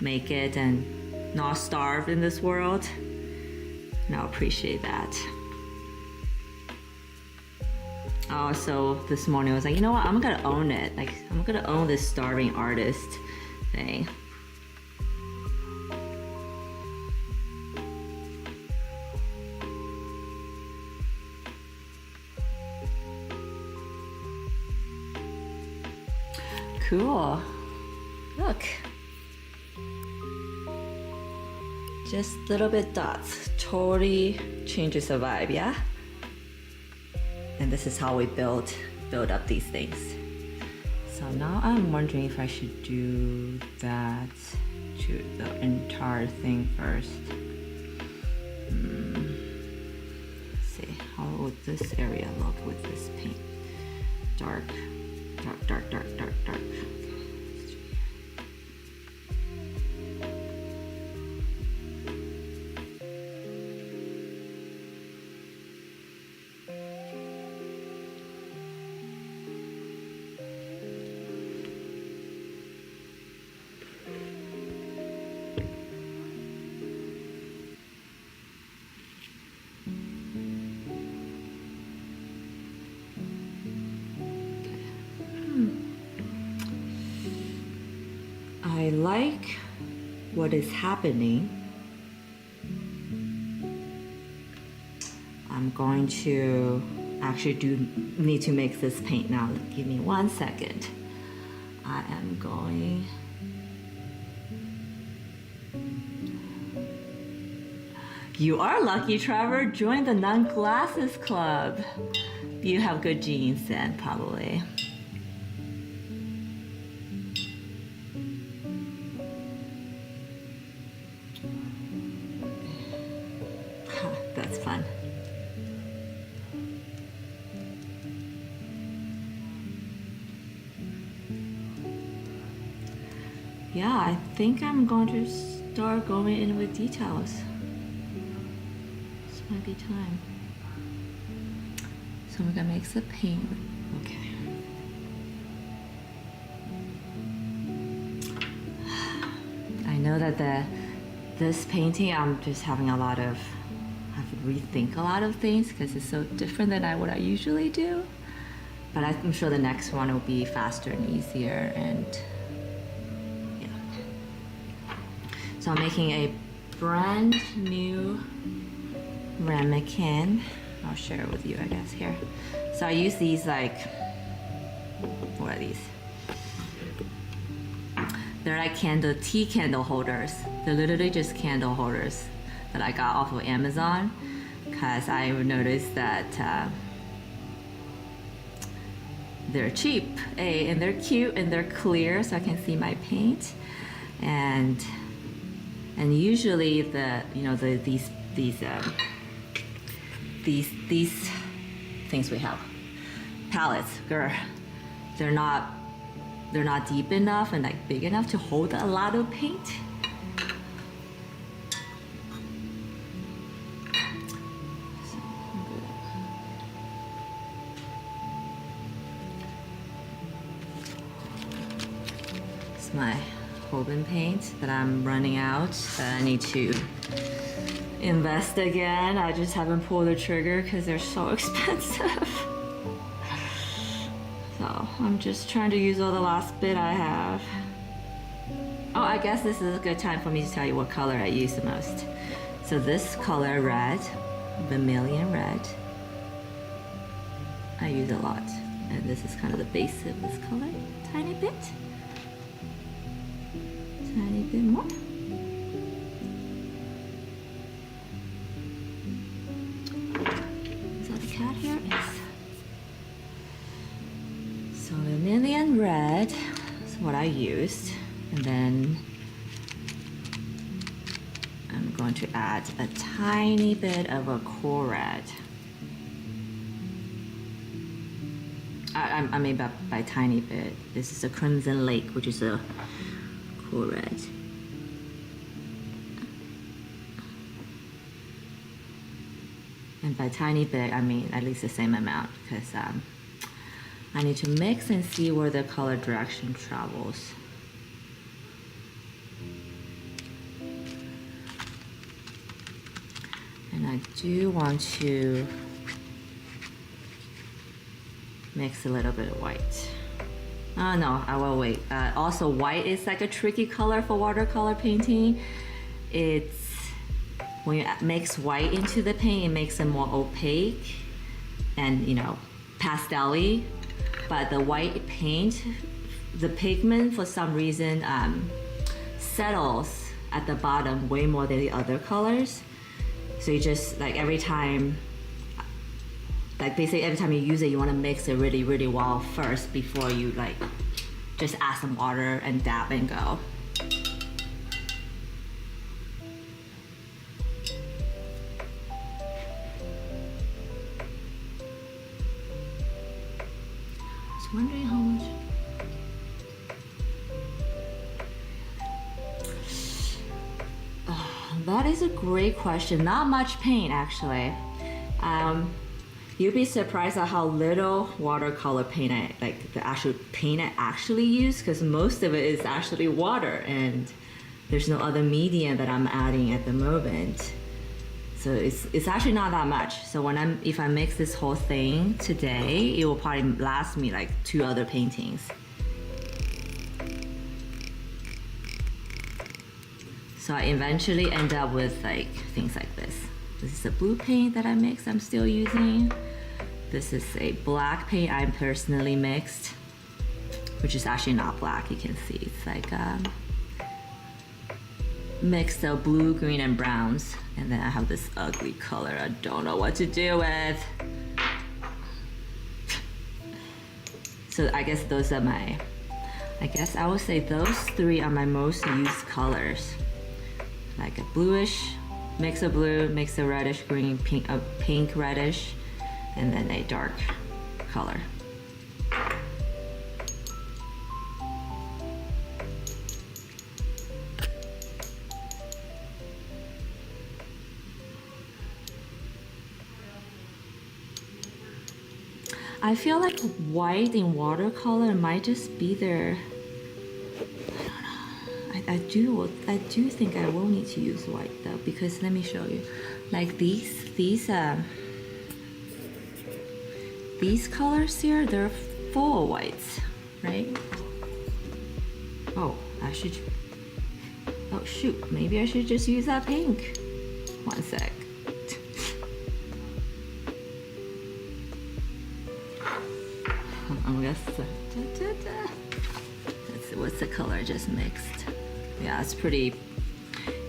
make it and not starve in this world. And I appreciate that. Also, this morning I was like, you know what, I'm gonna own it. Like, I'm gonna own this starving artist thing. Cool. Look. Just little bit dots. Totally changes the vibe, yeah? And this is how we build up these things. So now I'm wondering if I should do that to the entire thing first. Let's see, how would this area look with this paint? Dark, dark, dark, dark, dark, dark. I like what is happening. I'm going to actually need to mix this paint now. Give me 1 second. I am going. You are lucky, Trevor. Join the non-glasses club. You have good genes then, probably. That's fun. Yeah, I think I'm going to start going in with details. This might be time. So we're gonna mix the paint. Okay. I know that this painting, I'm just having a lot of, I have to rethink a lot of things because it's so different than what I usually do. But I'm sure the next one will be faster and easier, and yeah. So I'm making a brand new ramekin. I'll share it with you, I guess, here. So I use these, like, what are these? They're like tea candle holders. They're literally just candle holders that I got off of Amazon, because I noticed that they're cheap, and they're cute and they're clear, so I can see my paint. And usually these things we have, palettes, they're not deep enough and like big enough to hold a lot of paint. It's my Hoban paint that I'm running out, that I need to invest again. I just haven't pulled the trigger because they're so expensive. So I'm just trying to use all the last bit I have. Oh, I guess this is a good time for me to tell you what color I use the most. So this color, red, vermilion red, I use a lot. And this is kind of the base of this color, tiny bit. Tiny bit more. Is that the cat here? Yes. So vermilion red is what I used, and then I'm going to add a tiny bit of a cool red. I mean by tiny bit. This is a Crimson Lake, which is a cool red. And by tiny bit, I mean at least the same amount, because I need to mix and see where the color direction travels. And I do want to mix a little bit of white. Oh no, I will wait. Also, white is like a tricky color for watercolor painting. It's when you mix white into the paint, it makes it more opaque and, you know, pastel-y. But the white paint, the pigment for some reason settles at the bottom way more than the other colors. So you just, like, every time, like basically every time you use it, you want to mix it really, really well first before you like just add some water and dab and go. Wondering how much. That is a great question. Not much paint, actually. You'd be surprised at how little watercolor paint the actual paint I actually use, because most of it is actually water, and there's no other medium that I'm adding at the moment. So it's actually not that much. So if I mix this whole thing today, it will probably last me like 2 other paintings. So I eventually end up with like things like this. This is a blue paint that I mixed, I'm still using. This is a black paint I personally mixed, which is actually not black, you can see. It's like mix of blue, green, and browns. And then I have this ugly color I don't know what to do with. So I guess those are I would say those 3 are my most used colors. Like a bluish, mix of blue, mix of reddish green, pink reddish, and then a dark color. I feel like white in watercolor might just be there. I don't know. I do think I will need to use white though, because let me show you. Like these colors here, they're full whites, right? Oh, oh shoot, maybe I should just use that pink. One sec. Let's see, what's the color I just mixed? Yeah, it's pretty,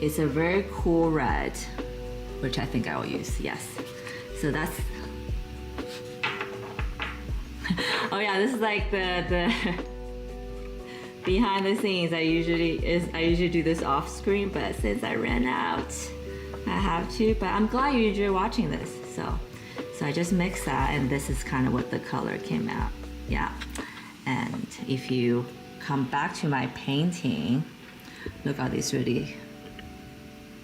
it's a very cool red, which I think I will use, yes. So that's, oh yeah, this is like the behind the scenes. I usually do this off screen, but since I ran out, I have to, but I'm glad you enjoy watching this. So I just mixed that, and this is kind of what the color came out. Yeah, and if you come back to my painting, look at these really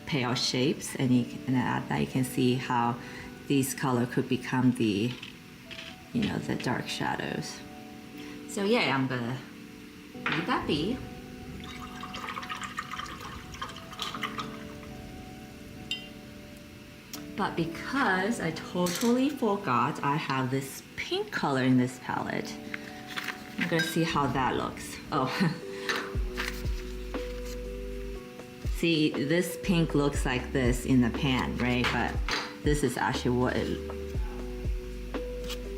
pale shapes, and at that you can see how these color could become the, you know, the dark shadows. So yeah, I'm gonna leave that be. But because I totally forgot I have this pink color in this palette, I'm gonna see how that looks. Oh, see, this pink looks like this in the pan, right? But this is actually what it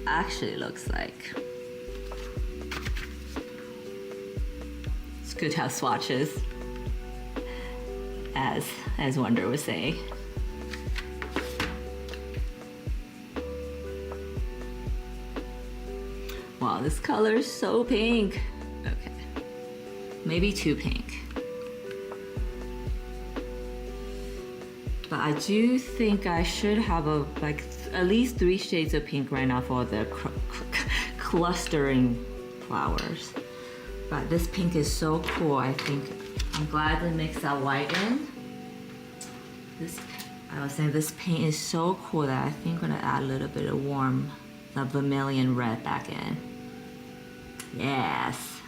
actually looks like. It's good to have swatches, as Wonder was saying. Wow, this color is so pink. Okay, maybe too pink. But I do think I should have like at least 3 shades of pink right now for the clustering flowers. But this pink is so cool. I think I'm glad to mix that white in. I was saying this paint is so cool that I think I'm gonna add a little bit of warm, the vermilion red back in. Yes.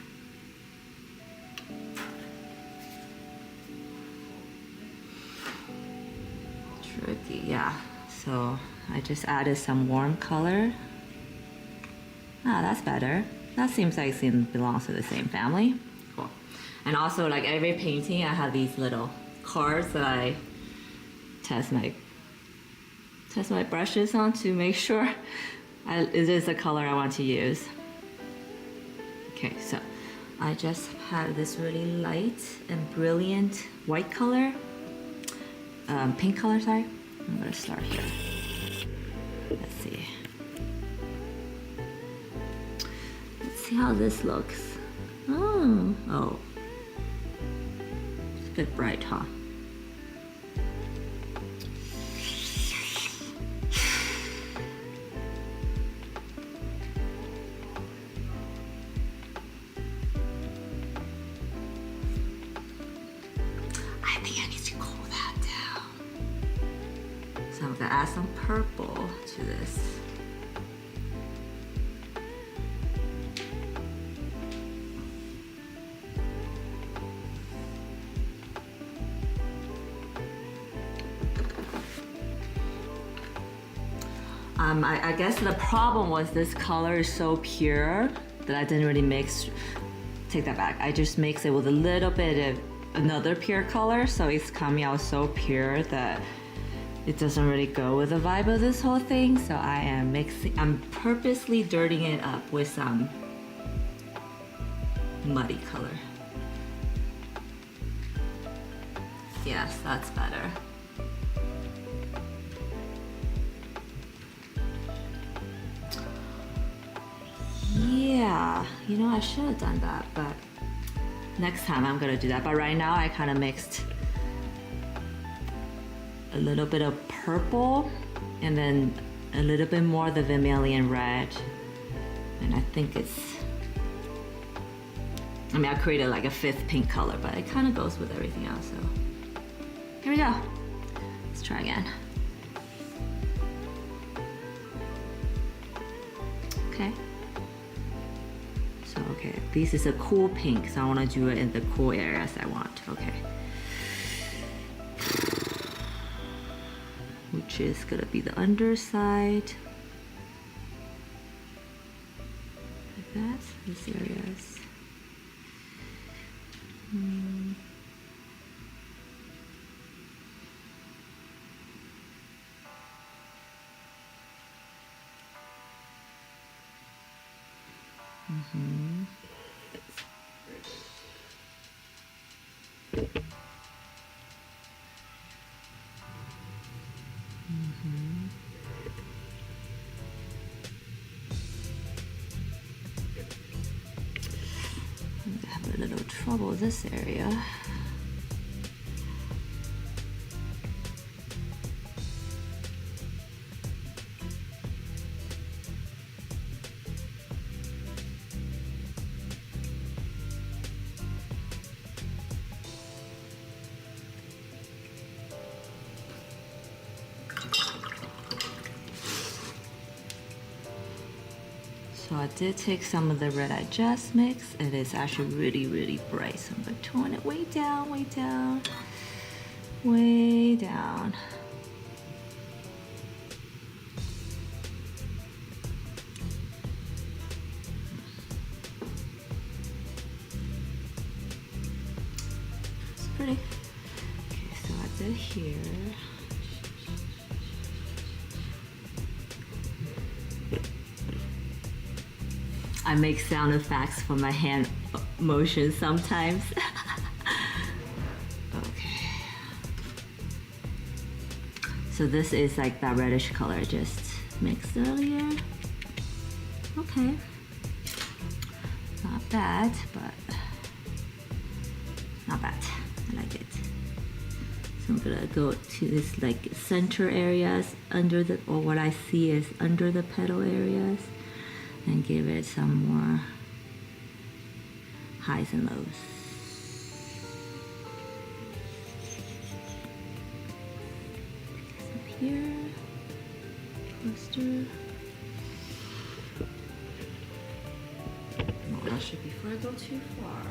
Tricky, yeah. So I just added some warm color. Ah, that's better. That seems like it belongs to the same family. Cool. And also, like every painting, I have these little cards that I test my brushes on to make sure it is the color I want to use. Okay, so I just have this really light and brilliant white color, pink color, sorry. I'm gonna start here. Let's see. Let's see how this looks. Oh. It's a bit bright, huh? I think I need to cool that down. So I'm gonna add some purple to this. I guess the problem was this color is so pure that I didn't really take that back. I just mixed it with a little bit of another pure color, so it's coming out so pure that it doesn't really go with the vibe of this whole thing. So I'm purposely dirtying it up with some muddy color. Yes, that's better. Yeah, you know, I should have done that, but next time I'm gonna do that. But right now I kind of mixed a little bit of purple and then a little bit more of the vermilion red. And I think I created like a fifth pink color, but it kind of goes with everything else. So here we go. Let's try again. Okay. So, okay, this is a cool pink, so I want to do it in the cool areas I want. Okay. Which is gonna be the underside. Like that, these areas. I have a little trouble with this area. So I did take some of the red I just mixed. It is actually really, really bright. So I'm gonna tone it way down, way down, way down. It's pretty. Okay, so I did here. I make sound effects for my hand motion sometimes. Okay. So this is like that reddish color I just mixed earlier. Okay. Not bad, but not bad. I like it. So I'm gonna go to this like center areas under the, or what I see is under the petal areas. and give it some more highs and lows. Some here, cluster. That should be before I go too far.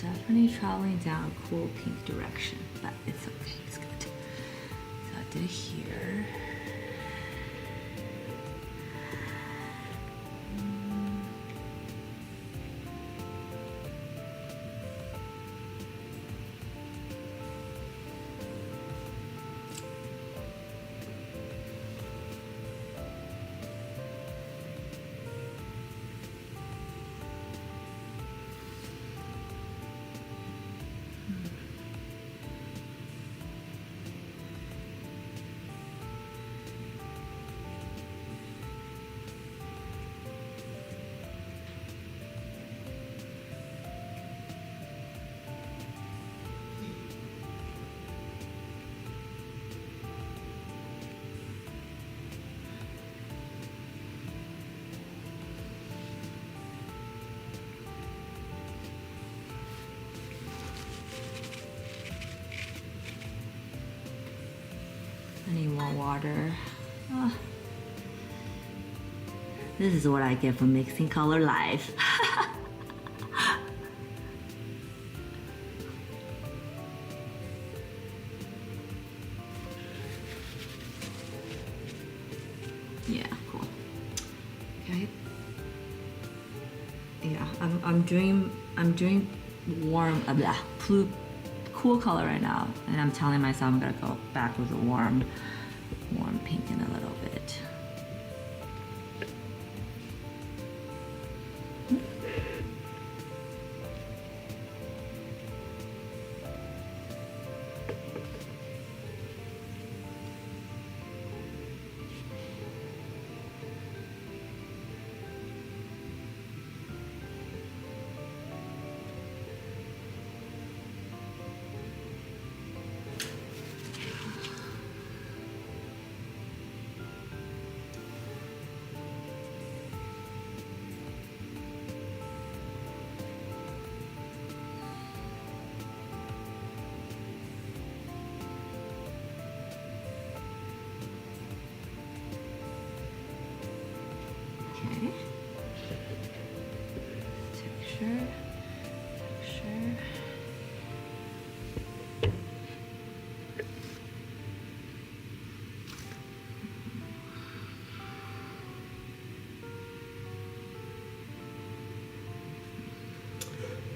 Definitely traveling down a cool pink direction, but it's okay, it's good. So I did it here. I need more water. Oh. This is what I get for mixing color live. Yeah, cool. Okay. Yeah, I'm doing warm, cool color right now, and I'm telling myself I'm gonna go back with a warm pink in a little bit. Okay. Texture.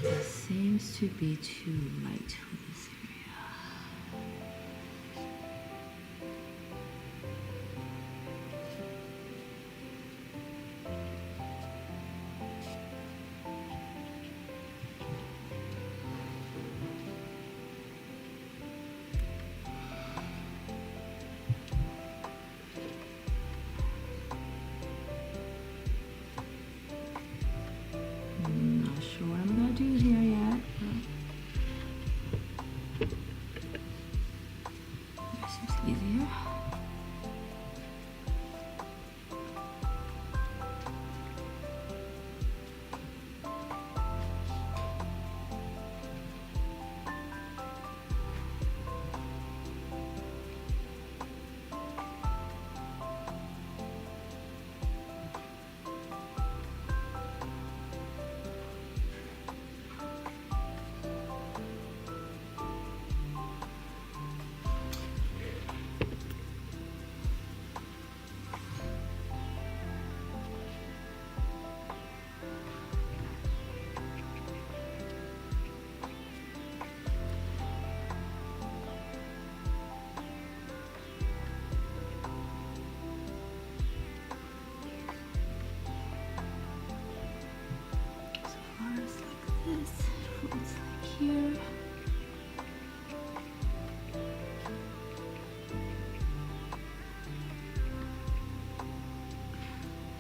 It seems to be too light for this area. I'm not sure what I'm gonna do here yet.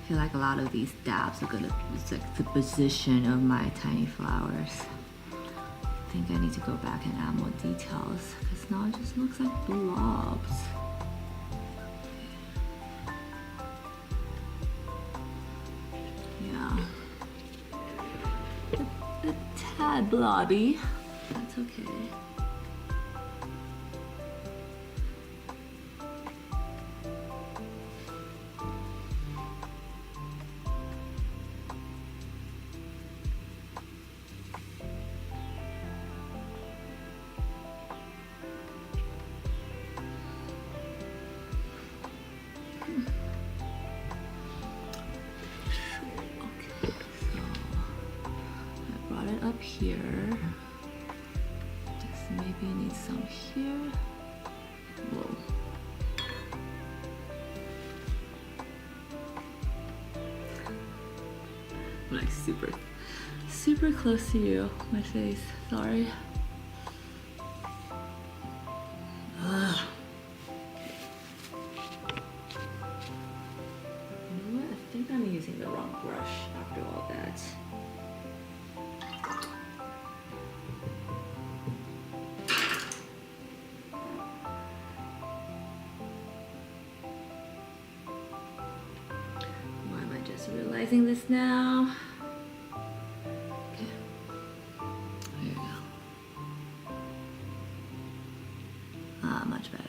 I feel like a lot of these dabs are gonna it's like the position of my tiny flowers. I think I need to go back and add more details because now it just looks like blobs. Yeah, a tad blobby. That's okay. Up here, just maybe need some here. Whoa. I'm like super close to you, my face. Sorry. Ugh. You know what? I think I'm using the wrong brush after all that. Realizing this now. Okay. There you go. Ah, much better.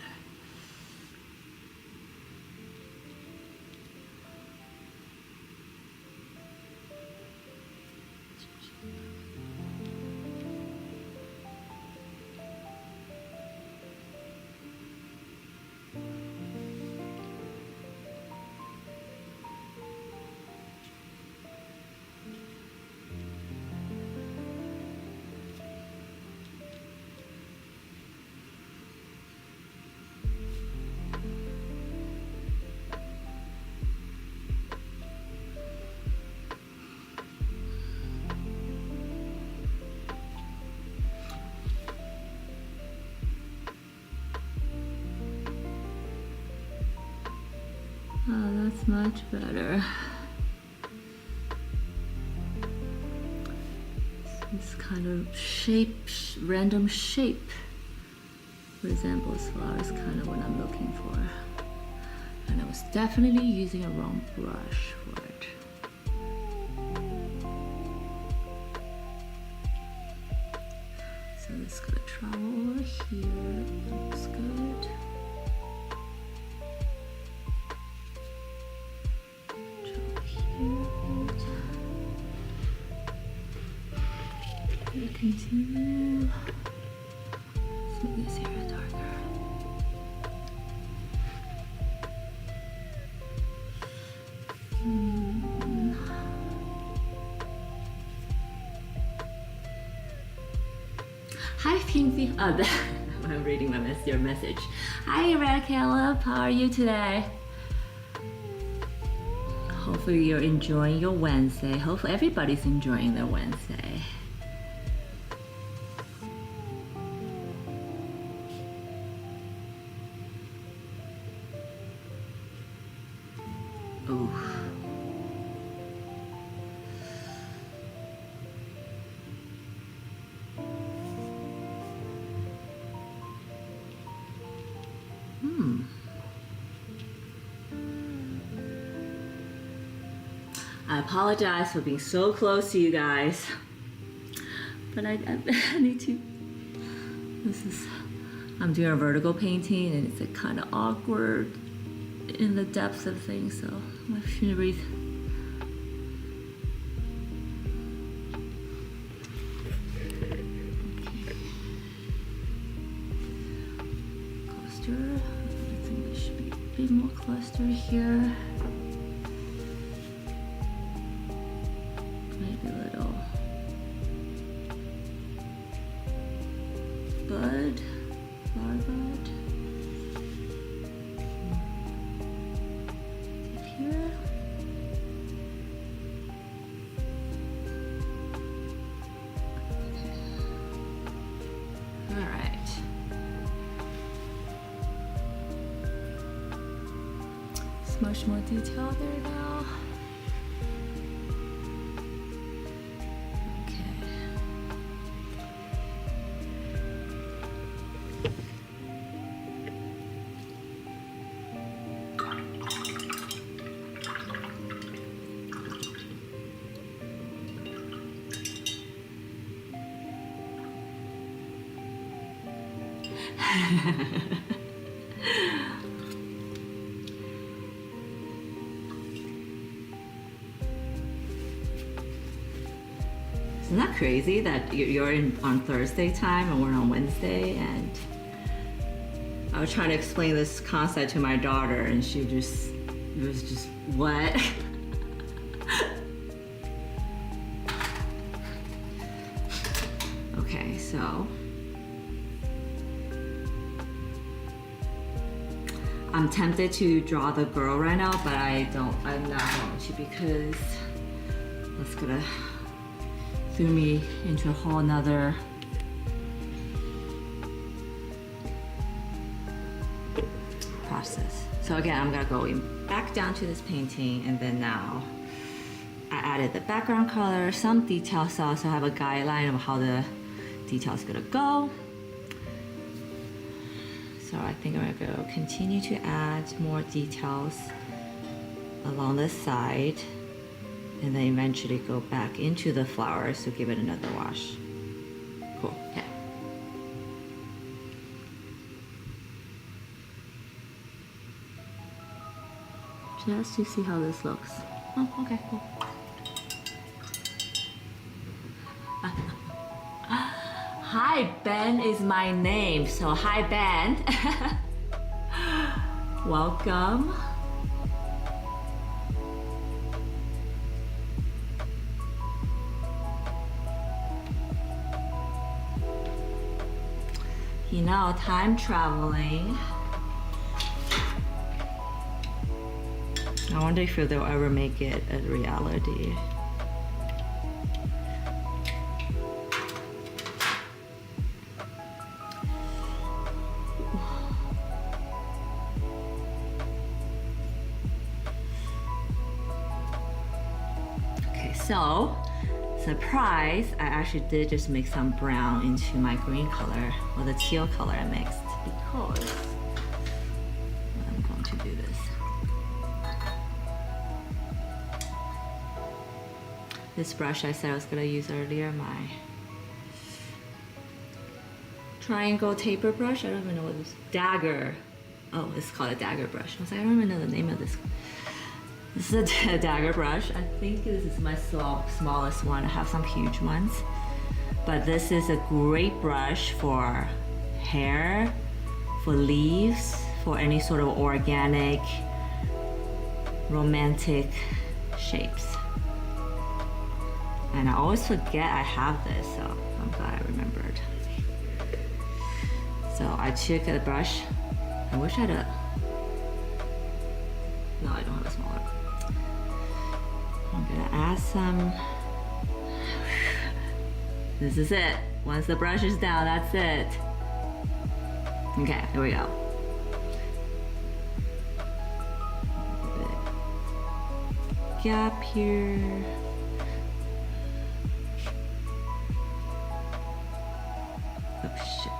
Oh, that's much better. This kind of random shape resembles flowers, kind of what I'm looking for. And I was definitely using a wrong brush for it. So it's gonna travel over here. Looks good. Continue. Let's make this area darker. Hi, Pinky. Oh, I'm reading your message. Hi, Red Caleb. How are you today? Hopefully you're enjoying your Wednesday. Hopefully everybody's enjoying their Wednesday. Ooh. I apologize for being so close to you guys, but I need to. I'm doing a vertical painting and it's kind of awkward in the depths of things, so I should breathe. Cluster. I think there should be a bit more cluster here. Maybe a little bud, flower bud. Here. All right. It's much more detail there now. Isn't that crazy that you're on Thursday time and we're on Wednesday? And I was trying to explain this concept to my daughter, and she was just, what? Okay, so I'm tempted to draw the girl right now, but I'm not going to, because that's gonna throw me into a whole nother process. So again, I'm gonna go back down to this painting, and then now I added the background color, some details, so I also have a guideline of how the details gonna go. So I think I'm gonna go continue to add more details along the side, and then eventually go back into the flowers to give it another wash. Cool, okay. Just to see how this looks. Oh, okay, cool. Hi, Ben is my name, so hi, Ben. Welcome. You know, time traveling. I wonder if they'll ever make it a reality. Okay, so surprise, I actually did just mix some brown into my green color, or the teal color I mixed, because I'm going to do this. This brush I said I was gonna use earlier, my triangle taper brush. I don't even know what this dagger. Oh, it's called a dagger brush. I was like, I don't even know the name of this. This is a dagger brush. I think this is my smallest one. I have some huge ones, but this is a great brush for hair, for leaves, for any sort of organic, romantic shapes. And I always forget I have this, so I'm glad I remembered. So I took the brush. I wish I had a, no, I don't have a smaller. I'm gonna add some, this is it. Once the brush is down, that's it. Okay, here we go. Gap here. Oh shit.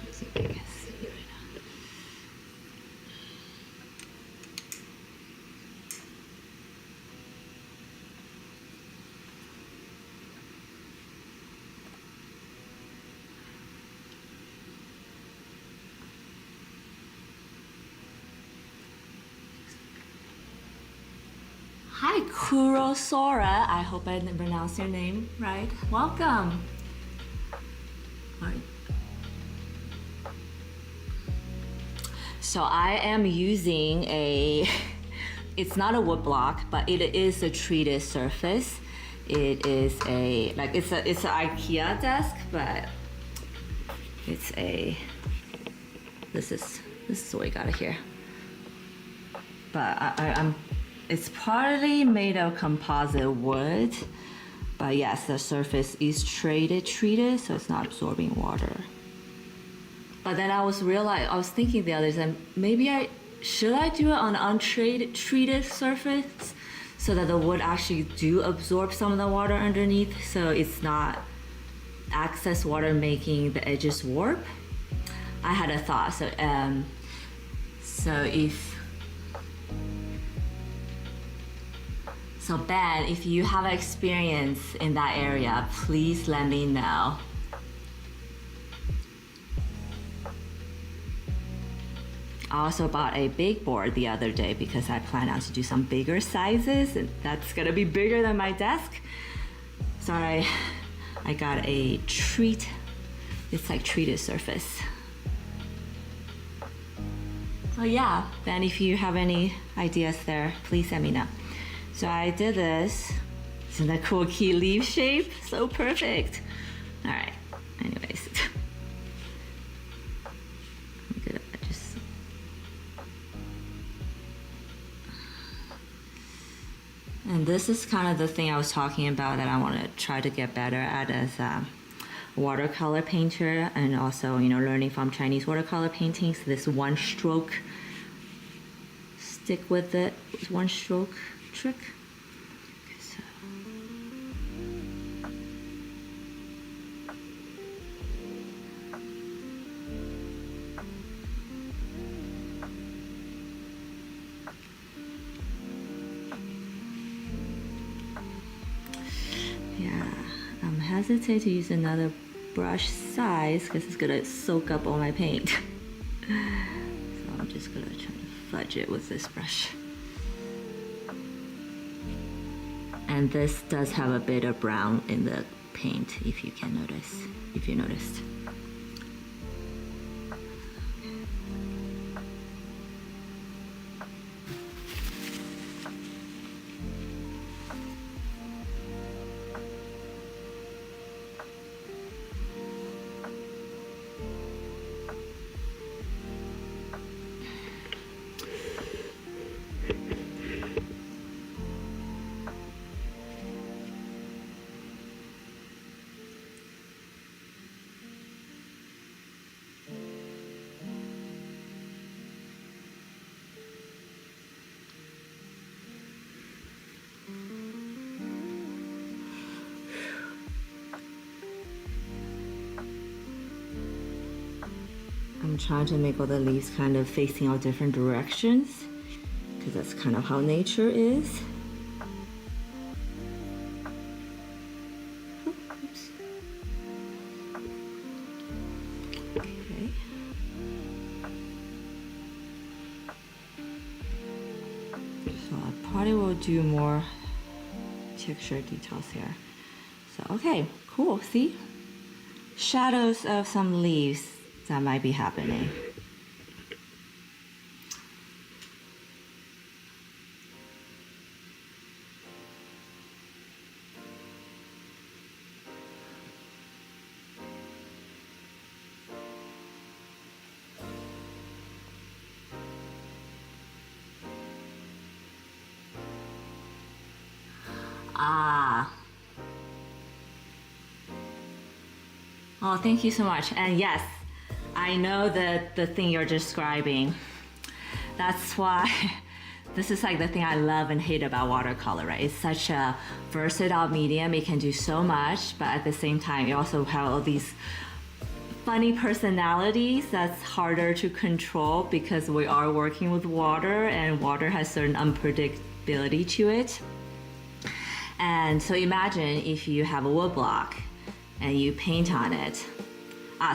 Let's see if you can see right now. Hi, Kurosora. I hope I didn't pronounce your name right. Welcome. All right. So I am using a, it's not a wood block, but it is a treated surface. It is a, like it's an IKEA desk, but it's a, this is what we got here. But I'm it's partly made of composite wood, but yes, the surface is treated, so it's not absorbing water. But then I was thinking the other time, maybe should I do it on untreated surface so that the wood actually do absorb some of the water underneath, so it's not excess water making the edges warp. I had a thought, so if So Ben, if you have experience in that area, please let me know. I also bought a big board the other day because I plan out to do some bigger sizes, and that's gonna be bigger than my desk. So I got a treat. It's like treated surface. Oh yeah, then if you have any ideas there, please let me know. So I did this. Isn't that cool key leaf shape? So perfect. All right, anyways. I'm gonna just... And this is kind of the thing I was talking about that I want to try to get better at as a watercolor painter, and also, you know, learning from Chinese watercolor paintings, this one stroke, stick with it, one stroke trick. Okay, so. Yeah, I'm hesitant to use another brush size because it's gonna soak up all my paint. So I'm just gonna try to fudge it with this brush. And this does have a bit of brown in the paint, if you can notice, if you noticed. I'm trying to make all the leaves kind of facing all different directions, because that's kind of how nature is. Oops. Okay. So I probably will do more texture details here. So, okay, cool, see? Shadows of some leaves that might be happening. Ah. Oh, thank you so much. And yes, I know that the thing you're describing. That's why this is like the thing I love and hate about watercolor, right? It's such a versatile medium. It can do so much, but at the same time, you also have all these funny personalities that's harder to control because we are working with water, and water has certain unpredictability to it. And so imagine if you have a wood block and you paint on it.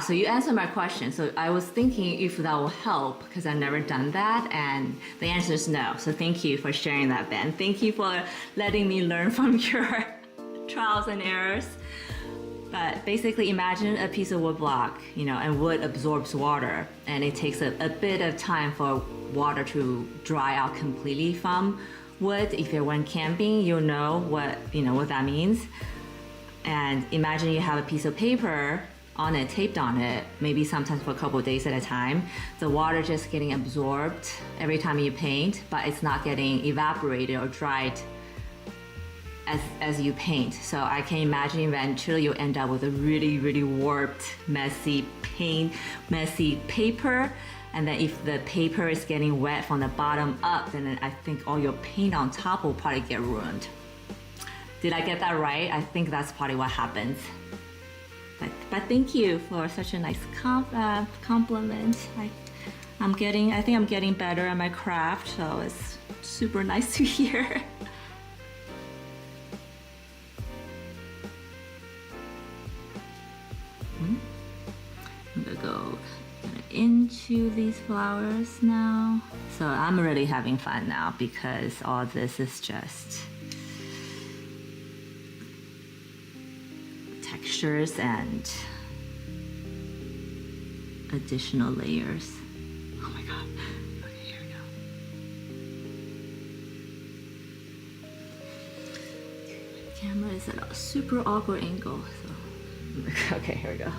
So you answered my question. So I was thinking if that will help, because I've never done that, and the answer is no. So thank you for sharing that, Ben. Thank you for letting me learn from your trials and errors. But basically imagine a piece of wood block, you know, and wood absorbs water, and it takes a bit of time for water to dry out completely from wood. If you went camping, you'll know what that means. And imagine you have a piece of paper on it, taped on it, maybe sometimes for a couple of days at a time. The water just getting absorbed every time you paint, but it's not getting evaporated or dried as you paint. So I can imagine eventually you'll end up with a really, really warped, messy paper. And then if the paper is getting wet from the bottom up, then I think all your paint on top will probably get ruined. Did I get that right? I think that's probably what happens. But thank you for such a nice compliment. I think I'm getting better at my craft, so it's super nice to hear. I'm gonna go into these flowers now. So I'm really having fun now because all this is just textures and additional layers. Oh my god. Okay, here we go. My camera is at a super awkward angle. So okay, here we go.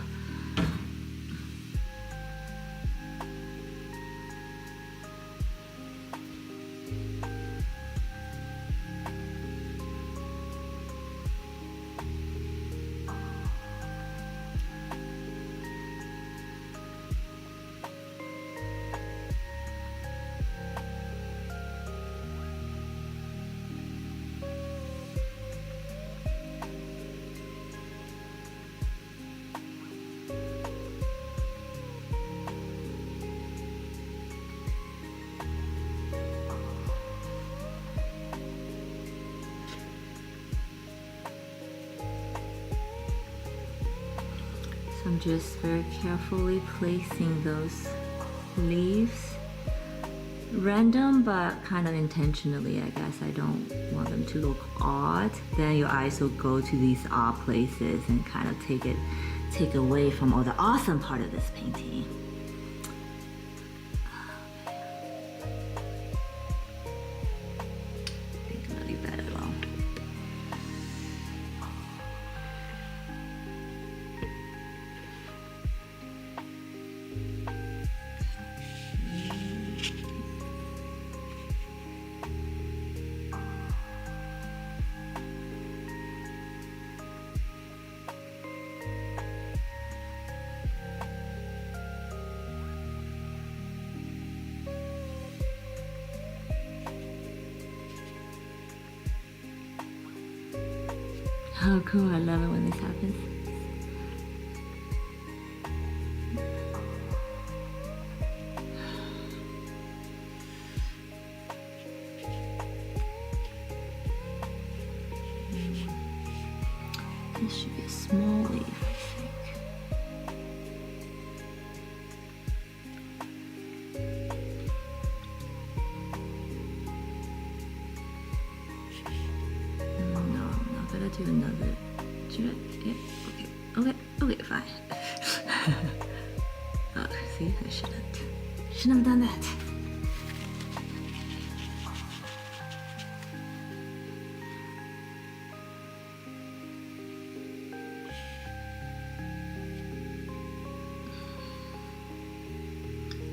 So I'm just very carefully placing those leaves. Random, but kind of intentionally, I guess. I don't want them to look odd. Then your eyes will go to these odd places and kind of take away from all the awesome part of this painting. I think I'm gonna leave that alone. Oh cool, I love it when this happens. This should be a small leaf, I think. Do another. Should I? Yeah. Okay. Fine. Oh, see, I shouldn't have done that.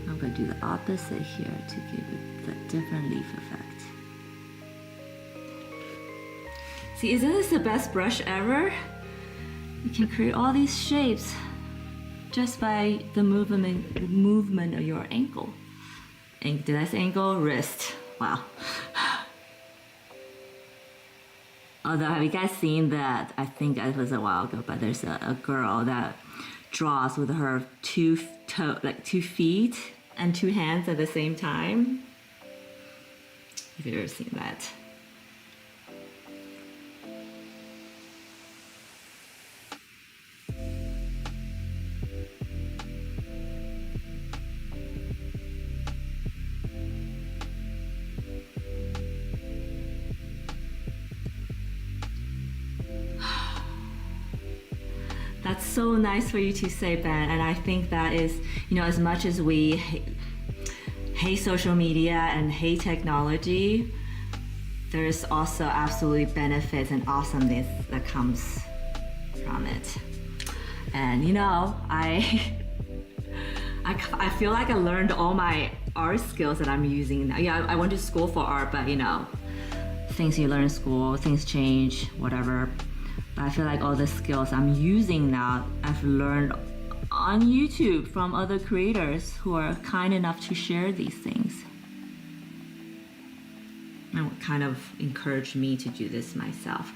I'm gonna do the opposite here to give it that different leaf effect. See, isn't this the best brush ever? You can create all these shapes just by the movement of your ankle. Did I say ankle? Wrist. Wow. Although, have you guys seen that? I think it was a while ago, but there's a girl that draws with her two feet and two hands at the same time. Have you ever seen that? That's so nice for you to say, Ben. And I think that is, as much as we hate social media and hate technology, there's also absolutely benefits and awesomeness that comes from it. And I feel like I learned all my art skills that I'm using now. Yeah, I went to school for art, but things you learn in school, things change, whatever. But I feel like all the skills I'm using now, I've learned on YouTube from other creators who are kind enough to share these things. And kind of encouraged me to do this myself.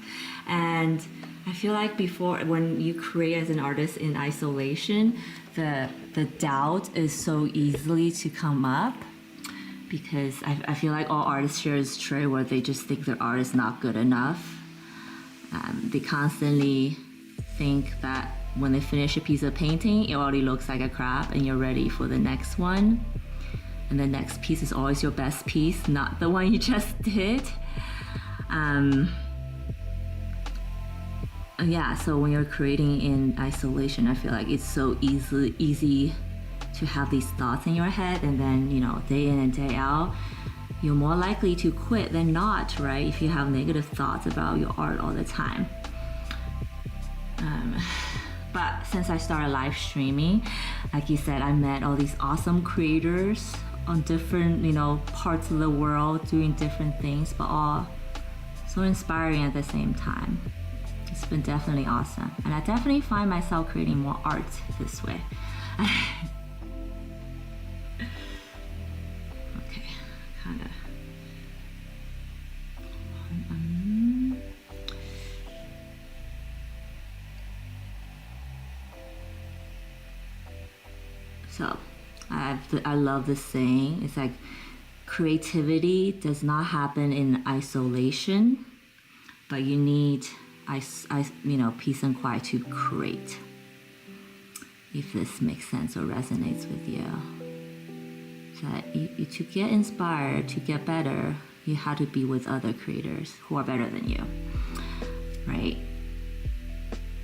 And I feel like before, when you create as an artist in isolation, the doubt is so easily to come up, because I feel like all artists share this trait where they just think their art is not good enough. They constantly think that when they finish a piece of painting, it already looks like a crap and you're ready for the next one. And the next piece is always your best piece, not the one you just did. Yeah, so when you're creating in isolation, I feel like it's so easy to have these thoughts in your head, and then, you know, day in and day out, you're more likely to quit than not, right? If you have negative thoughts about your art all the time. But since I started live streaming, like you said, I met all these awesome creators on different, you know, parts of the world doing different things, but all so inspiring at the same time. It's been definitely awesome. And I definitely find myself creating more art this way. Okay, kind of. So, I love this saying. It's like, creativity does not happen in isolation, but you need, you know, peace and quiet to create. If this makes sense or resonates with you. So to get inspired, to get better, you have to be with other creators who are better than you, right?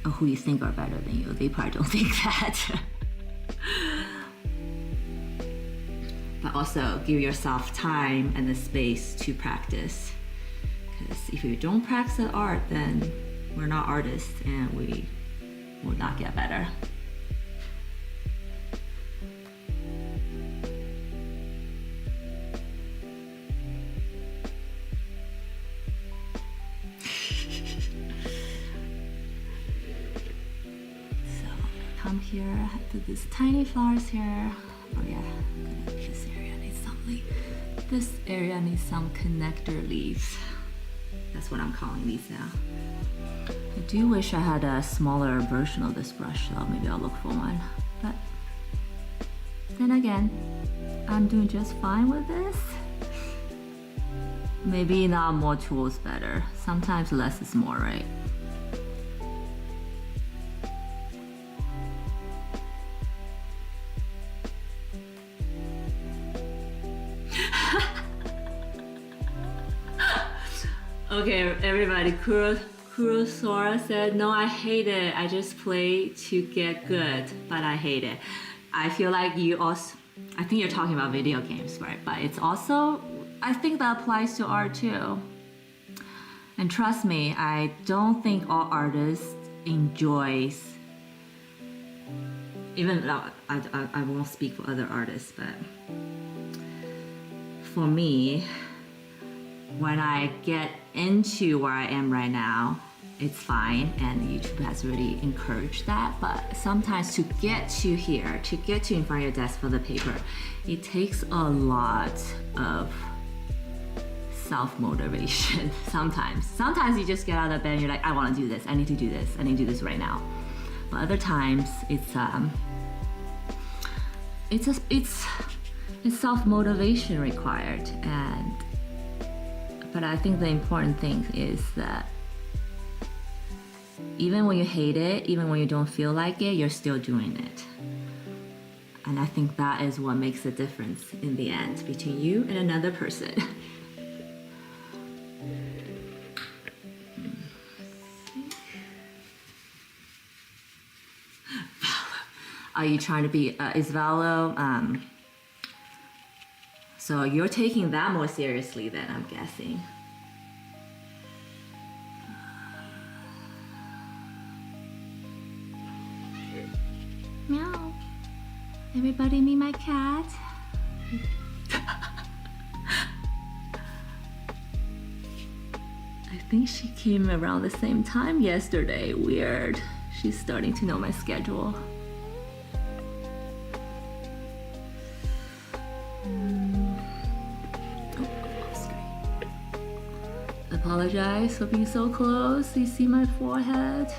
Or who you think are better than you. They probably don't think that. But also give yourself time and the space to practice. Because if you don't practice the art, then we're not artists and we will not get better. So come here, do these tiny flowers here. Oh yeah, this area needs something. This area needs some connector leaves. That's what I'm calling these now. I do wish I had a smaller version of this brush, though. Maybe I'll look for one. But then again, I'm doing just fine with this. Maybe not more tools better. Sometimes less is more, right? Okay, everybody, Kurosora said, no, I hate it. I just play to get good, but I hate it. I feel like you also, I think you're talking about video games, right? But it's also, I think that applies to art too. And trust me, I don't think all artists enjoys, even though I won't speak for other artists, but for me, when I get into where I am right now, it's fine, and YouTube has really encouraged that. But sometimes to get to here, to get to in front of your desk for the paper, it takes a lot of self-motivation. Sometimes you just get out of bed and you're like, I want to do this, I need to do this, I need to do this right now. But other times it's self-motivation required. But I think the important thing is that even when you hate it, even when you don't feel like it, you're still doing it. And I think that is what makes the difference in the end between you and another person. Are you trying to be, is Valo, so you're taking that more seriously then, I'm guessing. Meow. Everybody meet my cat. I think she came around the same time yesterday. Weird. She's starting to know my schedule. Apologize for being so close. You see my forehead?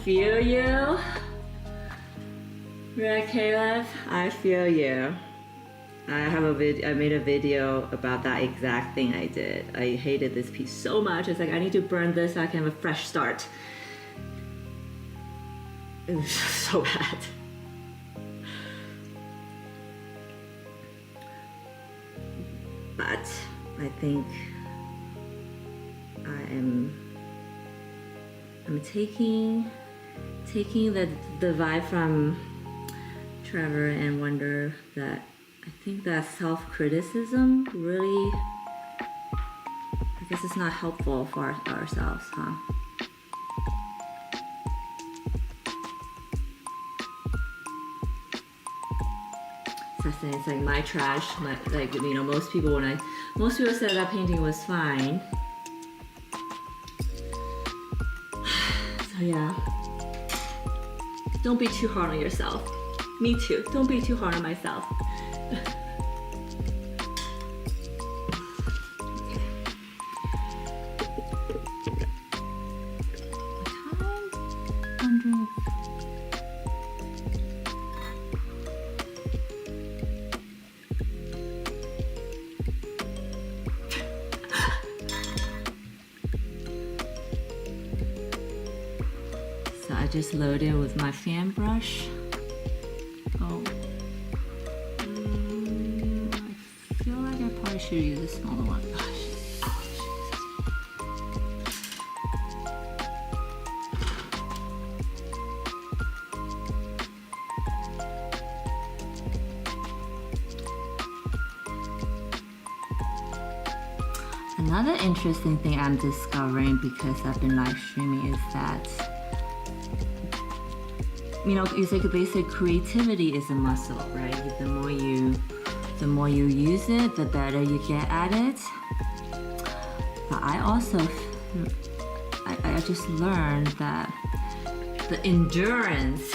feel you. Right, Caleb? I feel you. I made a video about that exact thing I did. I hated this piece so much. It's like I need to burn this so I can have a fresh start. It was so bad. But I think I'm taking the vibe from Trevor and wonder that I think that self-criticism really, I guess it's not helpful for ourselves, huh? So it's like my trash, like, you know, most people said that painting was fine. So yeah, don't be too hard on yourself. Me too, don't be too hard on myself. So I just load in with my fan brush. Oh, I feel like I probably should use a smaller one. Another interesting thing I'm discovering because I've been live streaming is that, you know, they say creativity is a muscle, right? The more you use it, the better you get at it. But I also, I just learned that the endurance,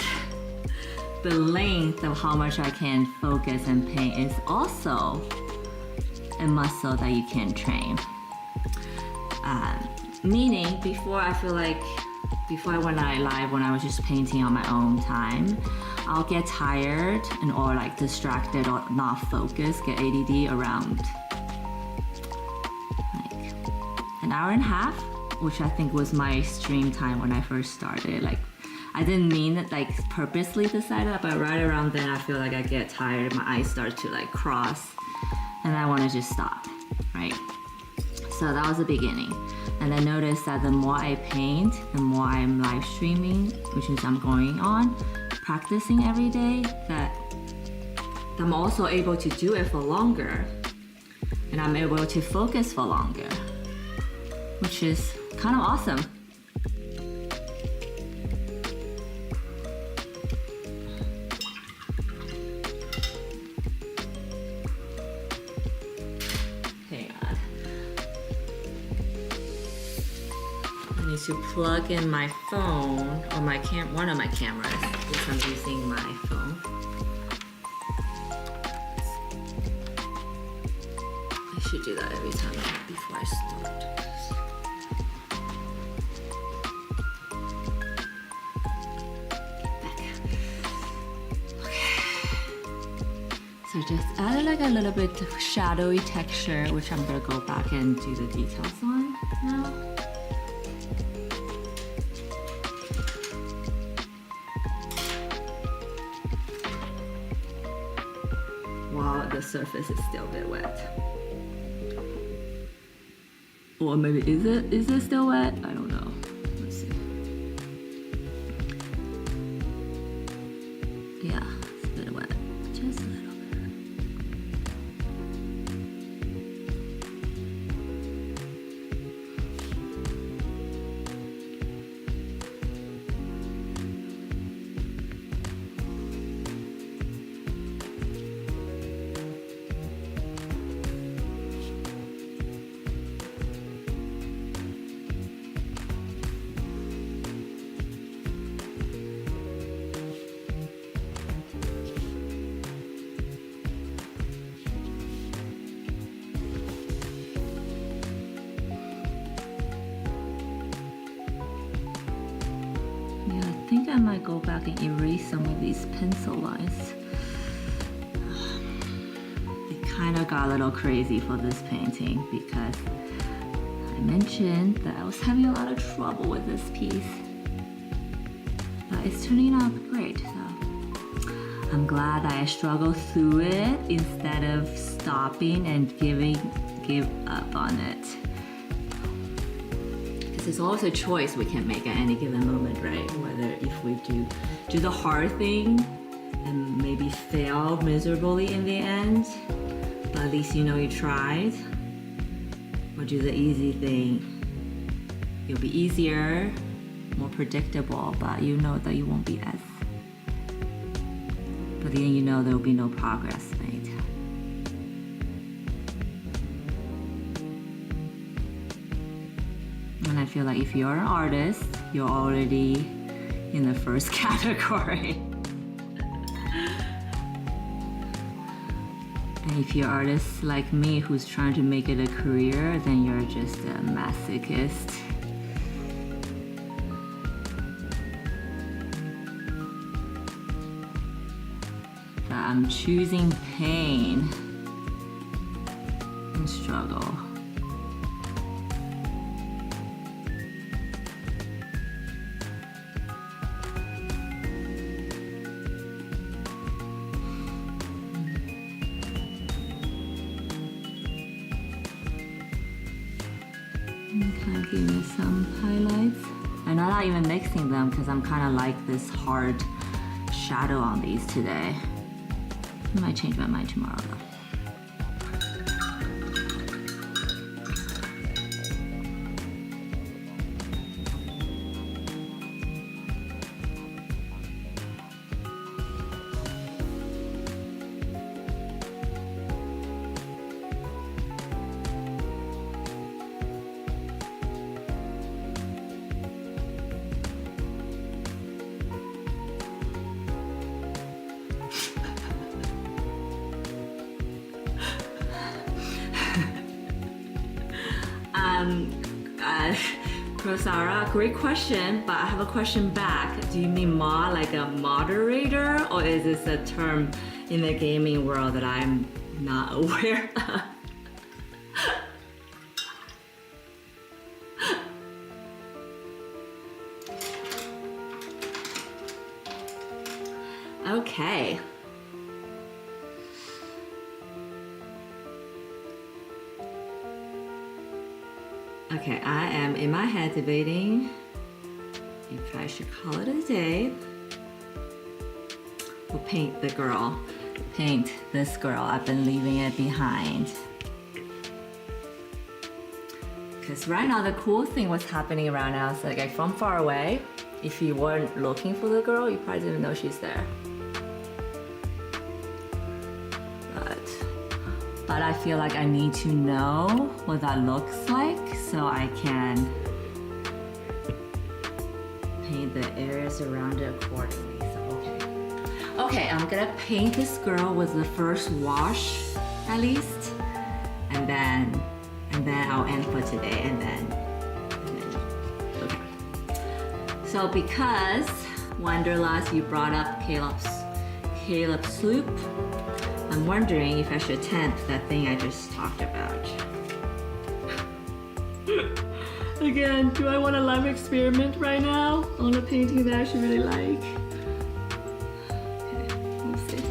the length of how much I can focus and paint is also a muscle that you can train. Meaning, before I went live, when I was just painting on my own time, I'll get tired or like distracted or not focused, get ADD around like an hour and a half, which I think was my stream time when I first started. Like, I didn't mean it, like purposely decide that, but right around then I feel like I get tired, my eyes start to like cross, and I want to just stop, right? So that was the beginning. And I noticed that the more I paint, the more I'm live streaming, which means I'm going on, practicing every day, that I'm also able to do it for longer. And I'm able to focus for longer, which is kind of awesome. To plug in my phone or one of my cameras, because I'm using my phone. I should do that every time before I start. Okay. So just added like a little bit of shadowy texture, which I'm gonna go back and do the details on now. The surface is still a bit wet. Or maybe is it still wet? I don't know. Let's see. Yeah, it's a bit wet. Just a little bit. I might go back and erase some of these pencil lines. It kind of got a little crazy for this painting because I mentioned that I was having a lot of trouble with this piece. But it's turning out great, so I'm glad I struggled through it instead of stopping and give up on it. Because it's always a choice we can make at any given moment, right? Whether if we do the hard thing and maybe fail miserably in the end, but at least you know you tried, or do the easy thing. It'll be easier, more predictable, but you know that you won't be as. But then you know there will be no progress made. And I feel like if you're an artist, you're already in the first category. And if you're artists like me who's trying to make it a career, then you're just a masochist. But I'm choosing pain and struggle. Kind of give me some highlights. And I'm not even mixing them because I'm kind of like this hard shadow on these today. I might change my mind tomorrow though. Rosara, great question, but I have a question back. Do you mean mod like a moderator, or is this a term in the gaming world that I'm not aware of? Okay. Okay, I am in my head debating if I should call it a day or paint the girl. Paint this girl. I've been leaving it behind. Because right now the cool thing what's happening around now is like from far away, if you weren't looking for the girl, you probably didn't know she's there. But I feel like I need to know what that looks like so I can paint the areas around it accordingly. So okay, I'm gonna paint this girl with the first wash at least, and then I'll end for today, and then okay. So because Wanderlust, you brought up Caleb's sloop, I'm wondering if I should attempt that thing I just talked about. Again, do I want a live experiment right now on a painting that I should really like? Okay, we'll see.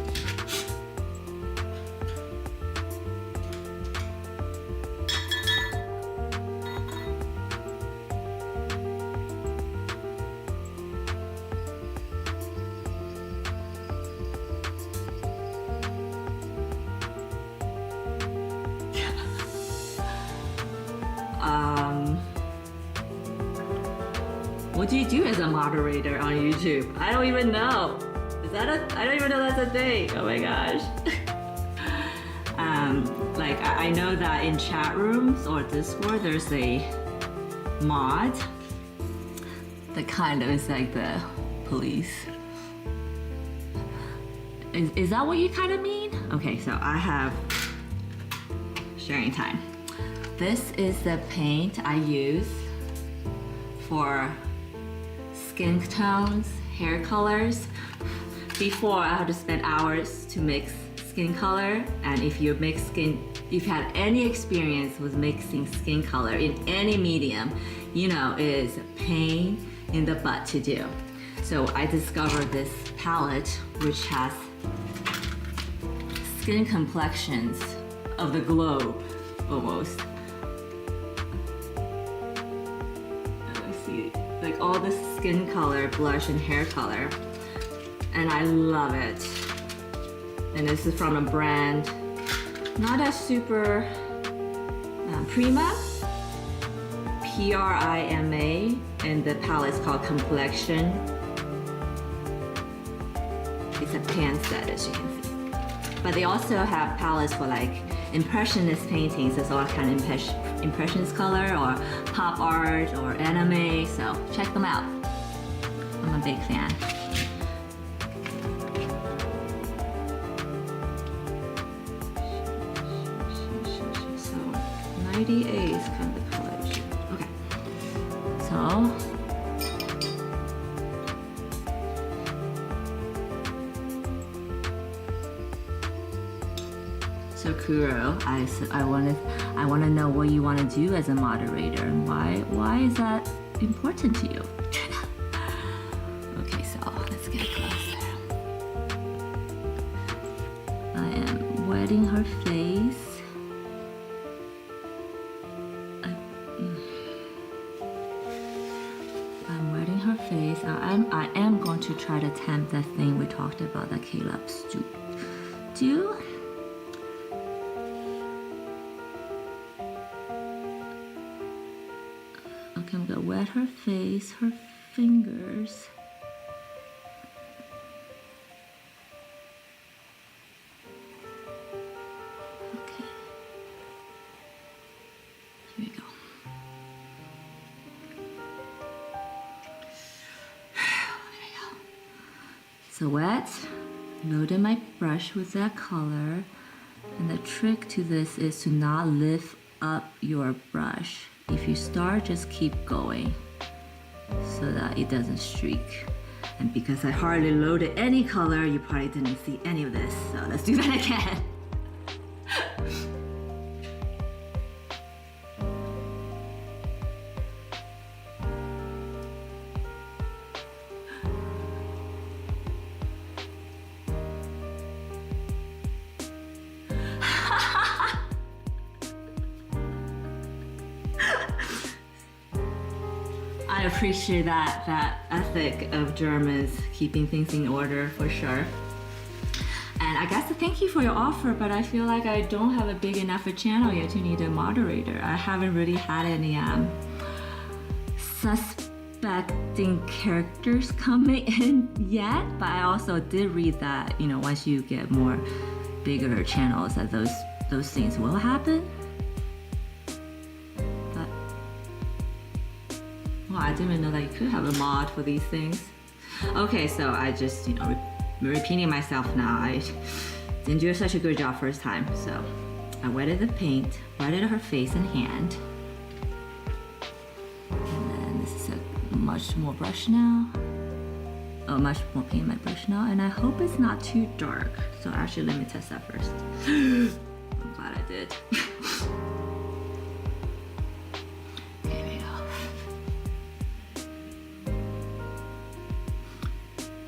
What do you do as a moderator on YouTube? I don't even know. I don't even know that's a thing. Oh my gosh. Like I know that in chat rooms or Discord, there's a mod that kind of is like the police. Is that what you kind of mean? Okay, so I have sharing time. This is the paint I use for skin tones, hair colors. Before, I had to spend hours to mix skin color, and if you've had any experience with mixing skin color in any medium, you know it is a pain in the butt to do. So I discovered this palette which has skin complexions of the globe, almost. See, like all the skin color, blush, and hair color. And I love it. And this is from a brand, not a super Prima, Prima, and the palette's called Complexion. It's a pan set, as you can see. But they also have palettes for like impressionist paintings. There's all kind of impressionist color or pop art or anime, so check them out. I'm a big fan. So 98 is kind of the color. Okay, so Kuro, I want to know what you want to do as a moderator and why is that important to you? Okay, so let's get closer. I am wetting her face. I'm wetting her face. I am going to try to attempt that thing we talked about that Caleb's do. Okay, I'm gonna wet her face, her fingers. Okay. Here we go. So wet, loaded my brush with that color. And the trick to this is to not lift up your brush. If you start, just keep going so that it doesn't streak. And because I hardly loaded any color, you probably didn't see any of this. So let's do that again. I appreciate that ethic of Germans keeping things in order for sure. And I guess thank you for your offer, but I feel like I don't have a big enough a channel yet to need a moderator. I haven't really had any suspecting characters coming in yet, but I also did read that, you know, once you get more bigger channels that those things will happen. Well, I didn't even know that you could have a mod for these things. Okay, so I just, you know, repeating myself now. I didn't do such a good job first time. So I wetted the paint, wetted her face and hand. And then this is a much more brush now. Oh, much more paint in my brush now. And I hope it's not too dark. So actually, let me test that first. I'm glad I did.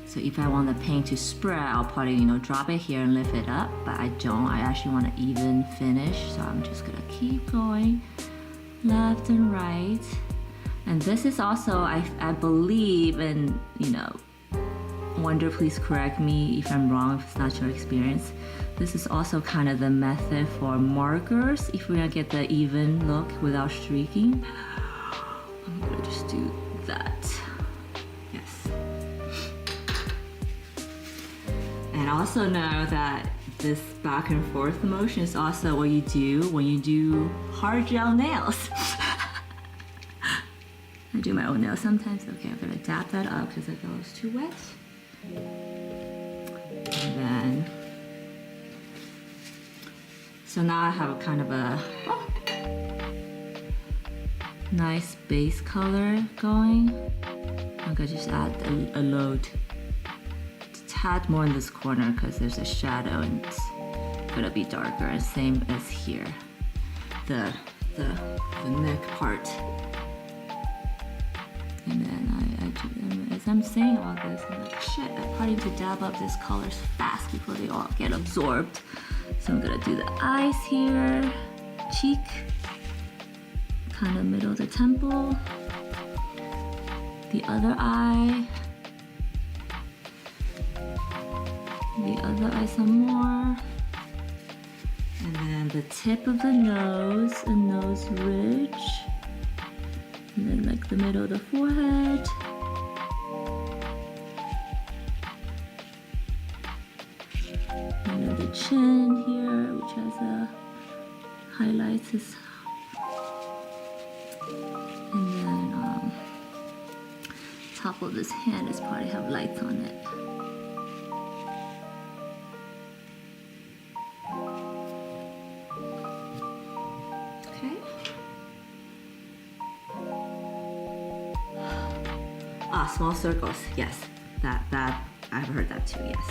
So if I want the paint to spread, I'll probably, you know, drop it here and lift it up, but I don't. I actually want an even finish, so I'm just gonna keep going left and right. And this is also, I believe, and you know, Wonder, please correct me if I'm wrong, if it's not your experience. This is also kind of the method for markers, if we're gonna get the even look without streaking. I'm gonna just do that. And also know that this back and forth motion is also what you do when you do hard gel nails. I do my own nails sometimes. Okay, I'm gonna dab that up because I feel it was too wet. And then, so now I have a kind of a nice base color going. I'm gonna just add a load, a tad more in this corner because there's a shadow and it's gonna be darker. And same as here, the neck part. And then as I'm saying all this, I'm like, shit, I probably need to dab up these colors fast before they all get absorbed. So I'm gonna do the eyes here, cheek, kind of middle of the temple, the other eye, the other eye some more, and then the tip of the nose, a nose ridge, and then like the middle of the forehead. And then the chin here, which has a highlights. And then top of this hand is probably have lights on it. Small circles, yes. That I've heard that too, yes.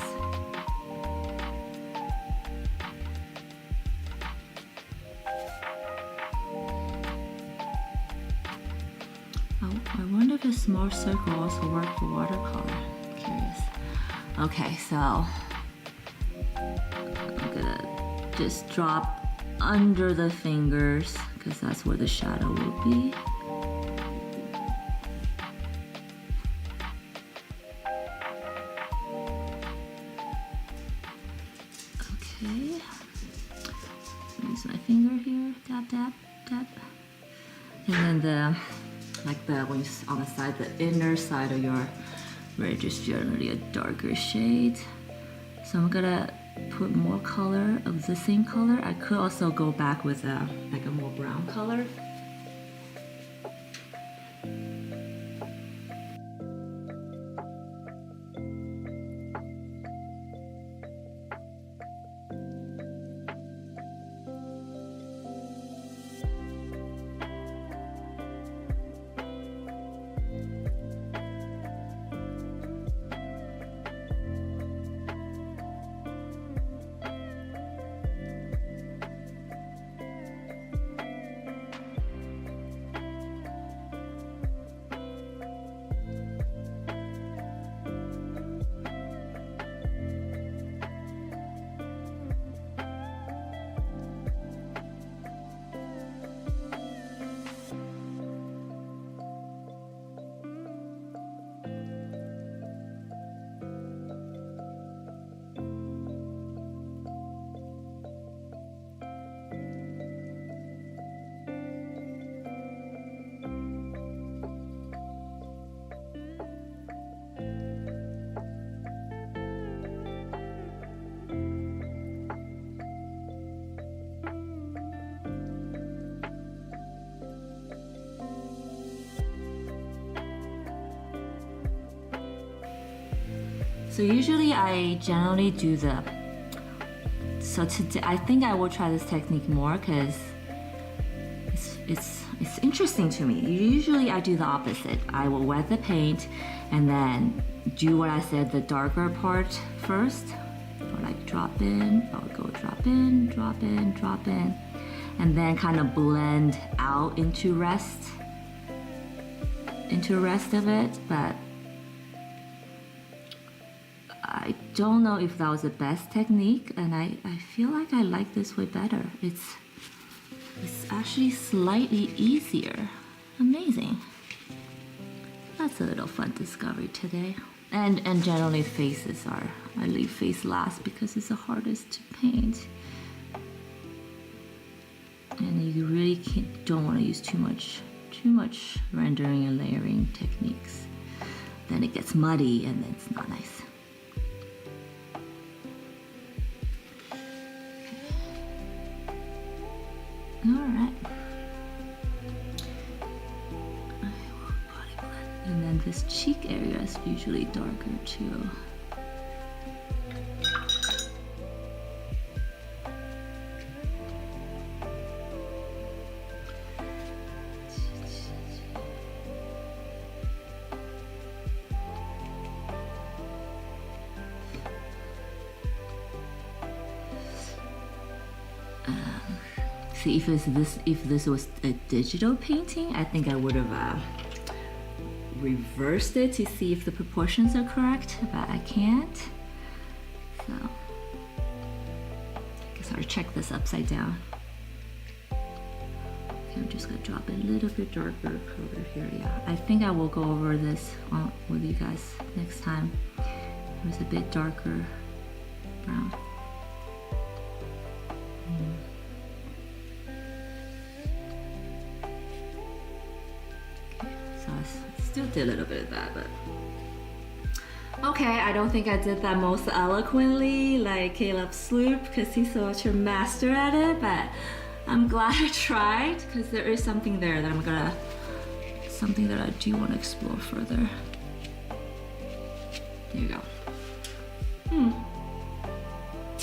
I wonder if a small circle also works for watercolor. I'm curious. Okay, so I'm gonna just drop under the fingers because that's where the shadow will be. Okay, use my finger here, dab, dab, dab. And then when you, on the side, the inner side of your ridge is generally a darker shade. So I'm gonna put more color of the same color. I could also go back with a more brown color. So usually I generally do so today I think I will try this technique more because it's interesting to me. Usually I do the opposite. I will wet the paint and then do what I said, the darker part first, or like drop in, I would go drop in, drop in, drop in, and then kind of blend out into rest of it, but I don't know if that was the best technique, and I feel like I like this way better. It's actually slightly easier. Amazing. That's a little fun discovery today. And generally faces I leave face last because it's the hardest to paint. And you really don't want to use too much rendering and layering techniques. Then it gets muddy and it's not nice. Alright. And then this cheek area is usually darker too. See, if this was a digital painting, I think I would have reversed it to see if the proportions are correct, but I can't. So I guess I'll check this upside down. Okay, I'm just gonna drop a little bit darker color here. Yeah, I think I will go over this with you guys next time. It was a bit darker brown. Still did a little bit of that, but okay, I don't think I did that most eloquently like Caleb Sloop because he's such a master at it, but I'm glad I tried because there is something there that something that I do want to explore further. There you go.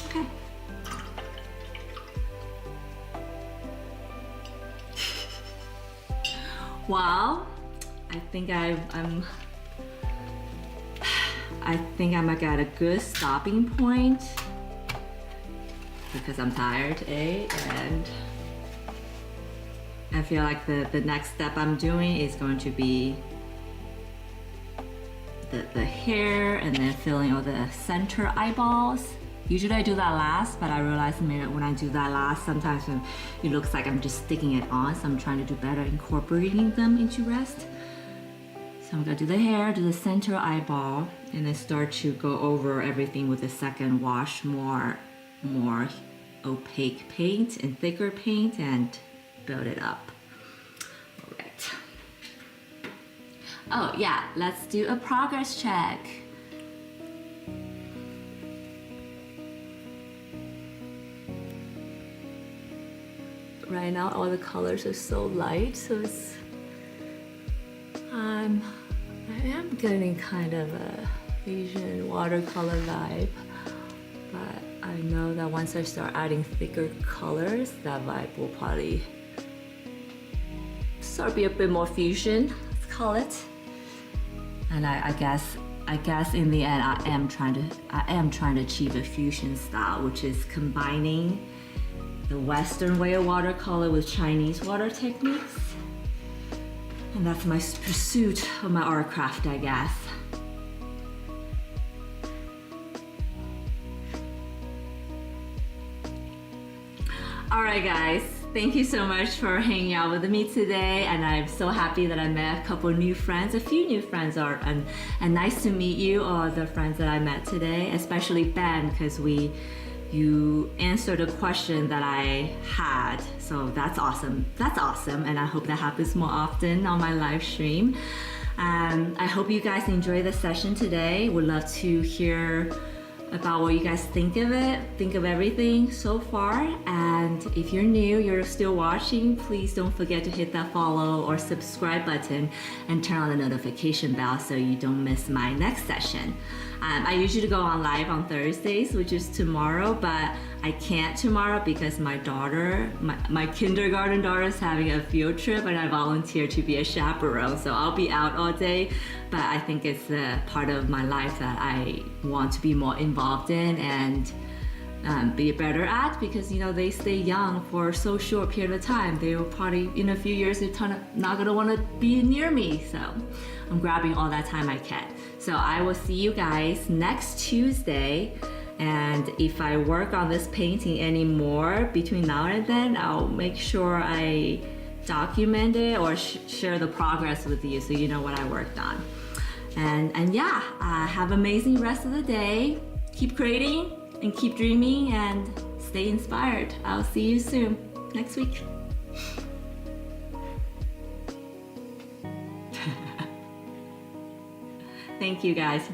Okay. Wow. I think I'm at a good stopping point because I'm tired, and I feel like the next step I'm doing is going to be the hair and then filling all the center eyeballs. Usually I do that last, but I realize maybe when I do that last, sometimes it looks like I'm just sticking it on, so I'm trying to do better incorporating them into rest. So I'm gonna do the hair, do the center eyeball, and then start to go over everything with the second wash, more opaque paint and thicker paint, and build it up. All right. Oh yeah, let's do a progress check. Right now all the colors are so light, so it's I am getting kind of a Asian watercolor vibe, but I know that once I start adding thicker colors, that vibe will probably start to be a bit more fusion, let's call it. And I guess in the end I am trying to achieve a fusion style, which is combining the Western way of watercolor with Chinese water techniques. And that's my pursuit of my art craft, I guess. All right, guys. Thank you so much for hanging out with me today. And I'm so happy that I met a couple new friends, a few new friends, and nice to meet you, all the friends that I met today, especially Ben, because you answered a question that I had, so that's awesome. That's awesome, and I hope that happens more often on my live stream. I hope you guys enjoy the session today. Would love to hear about what you guys think of it, think of everything so far. And if you're new, you're still watching, please don't forget to hit that follow or subscribe button and turn on the notification bell so you don't miss my next session. I usually go on live on Thursdays, which is tomorrow, but I can't tomorrow because my daughter, my kindergarten daughter, is having a field trip and I volunteered to be a chaperone, so I'll be out all day. But I think it's a part of my life that I want to be more involved in and be better at, because they stay young for so short period of time. They will probably in a few years they're not gonna want to be near me, so I'm grabbing all that time I can. So I will see you guys next Tuesday, and if I work on this painting anymore between now and then, I'll make sure I document it or share the progress with you so you know what I worked on. And yeah, have an amazing rest of the day. Keep creating and keep dreaming and stay inspired. I'll see you soon next week. Thank you guys.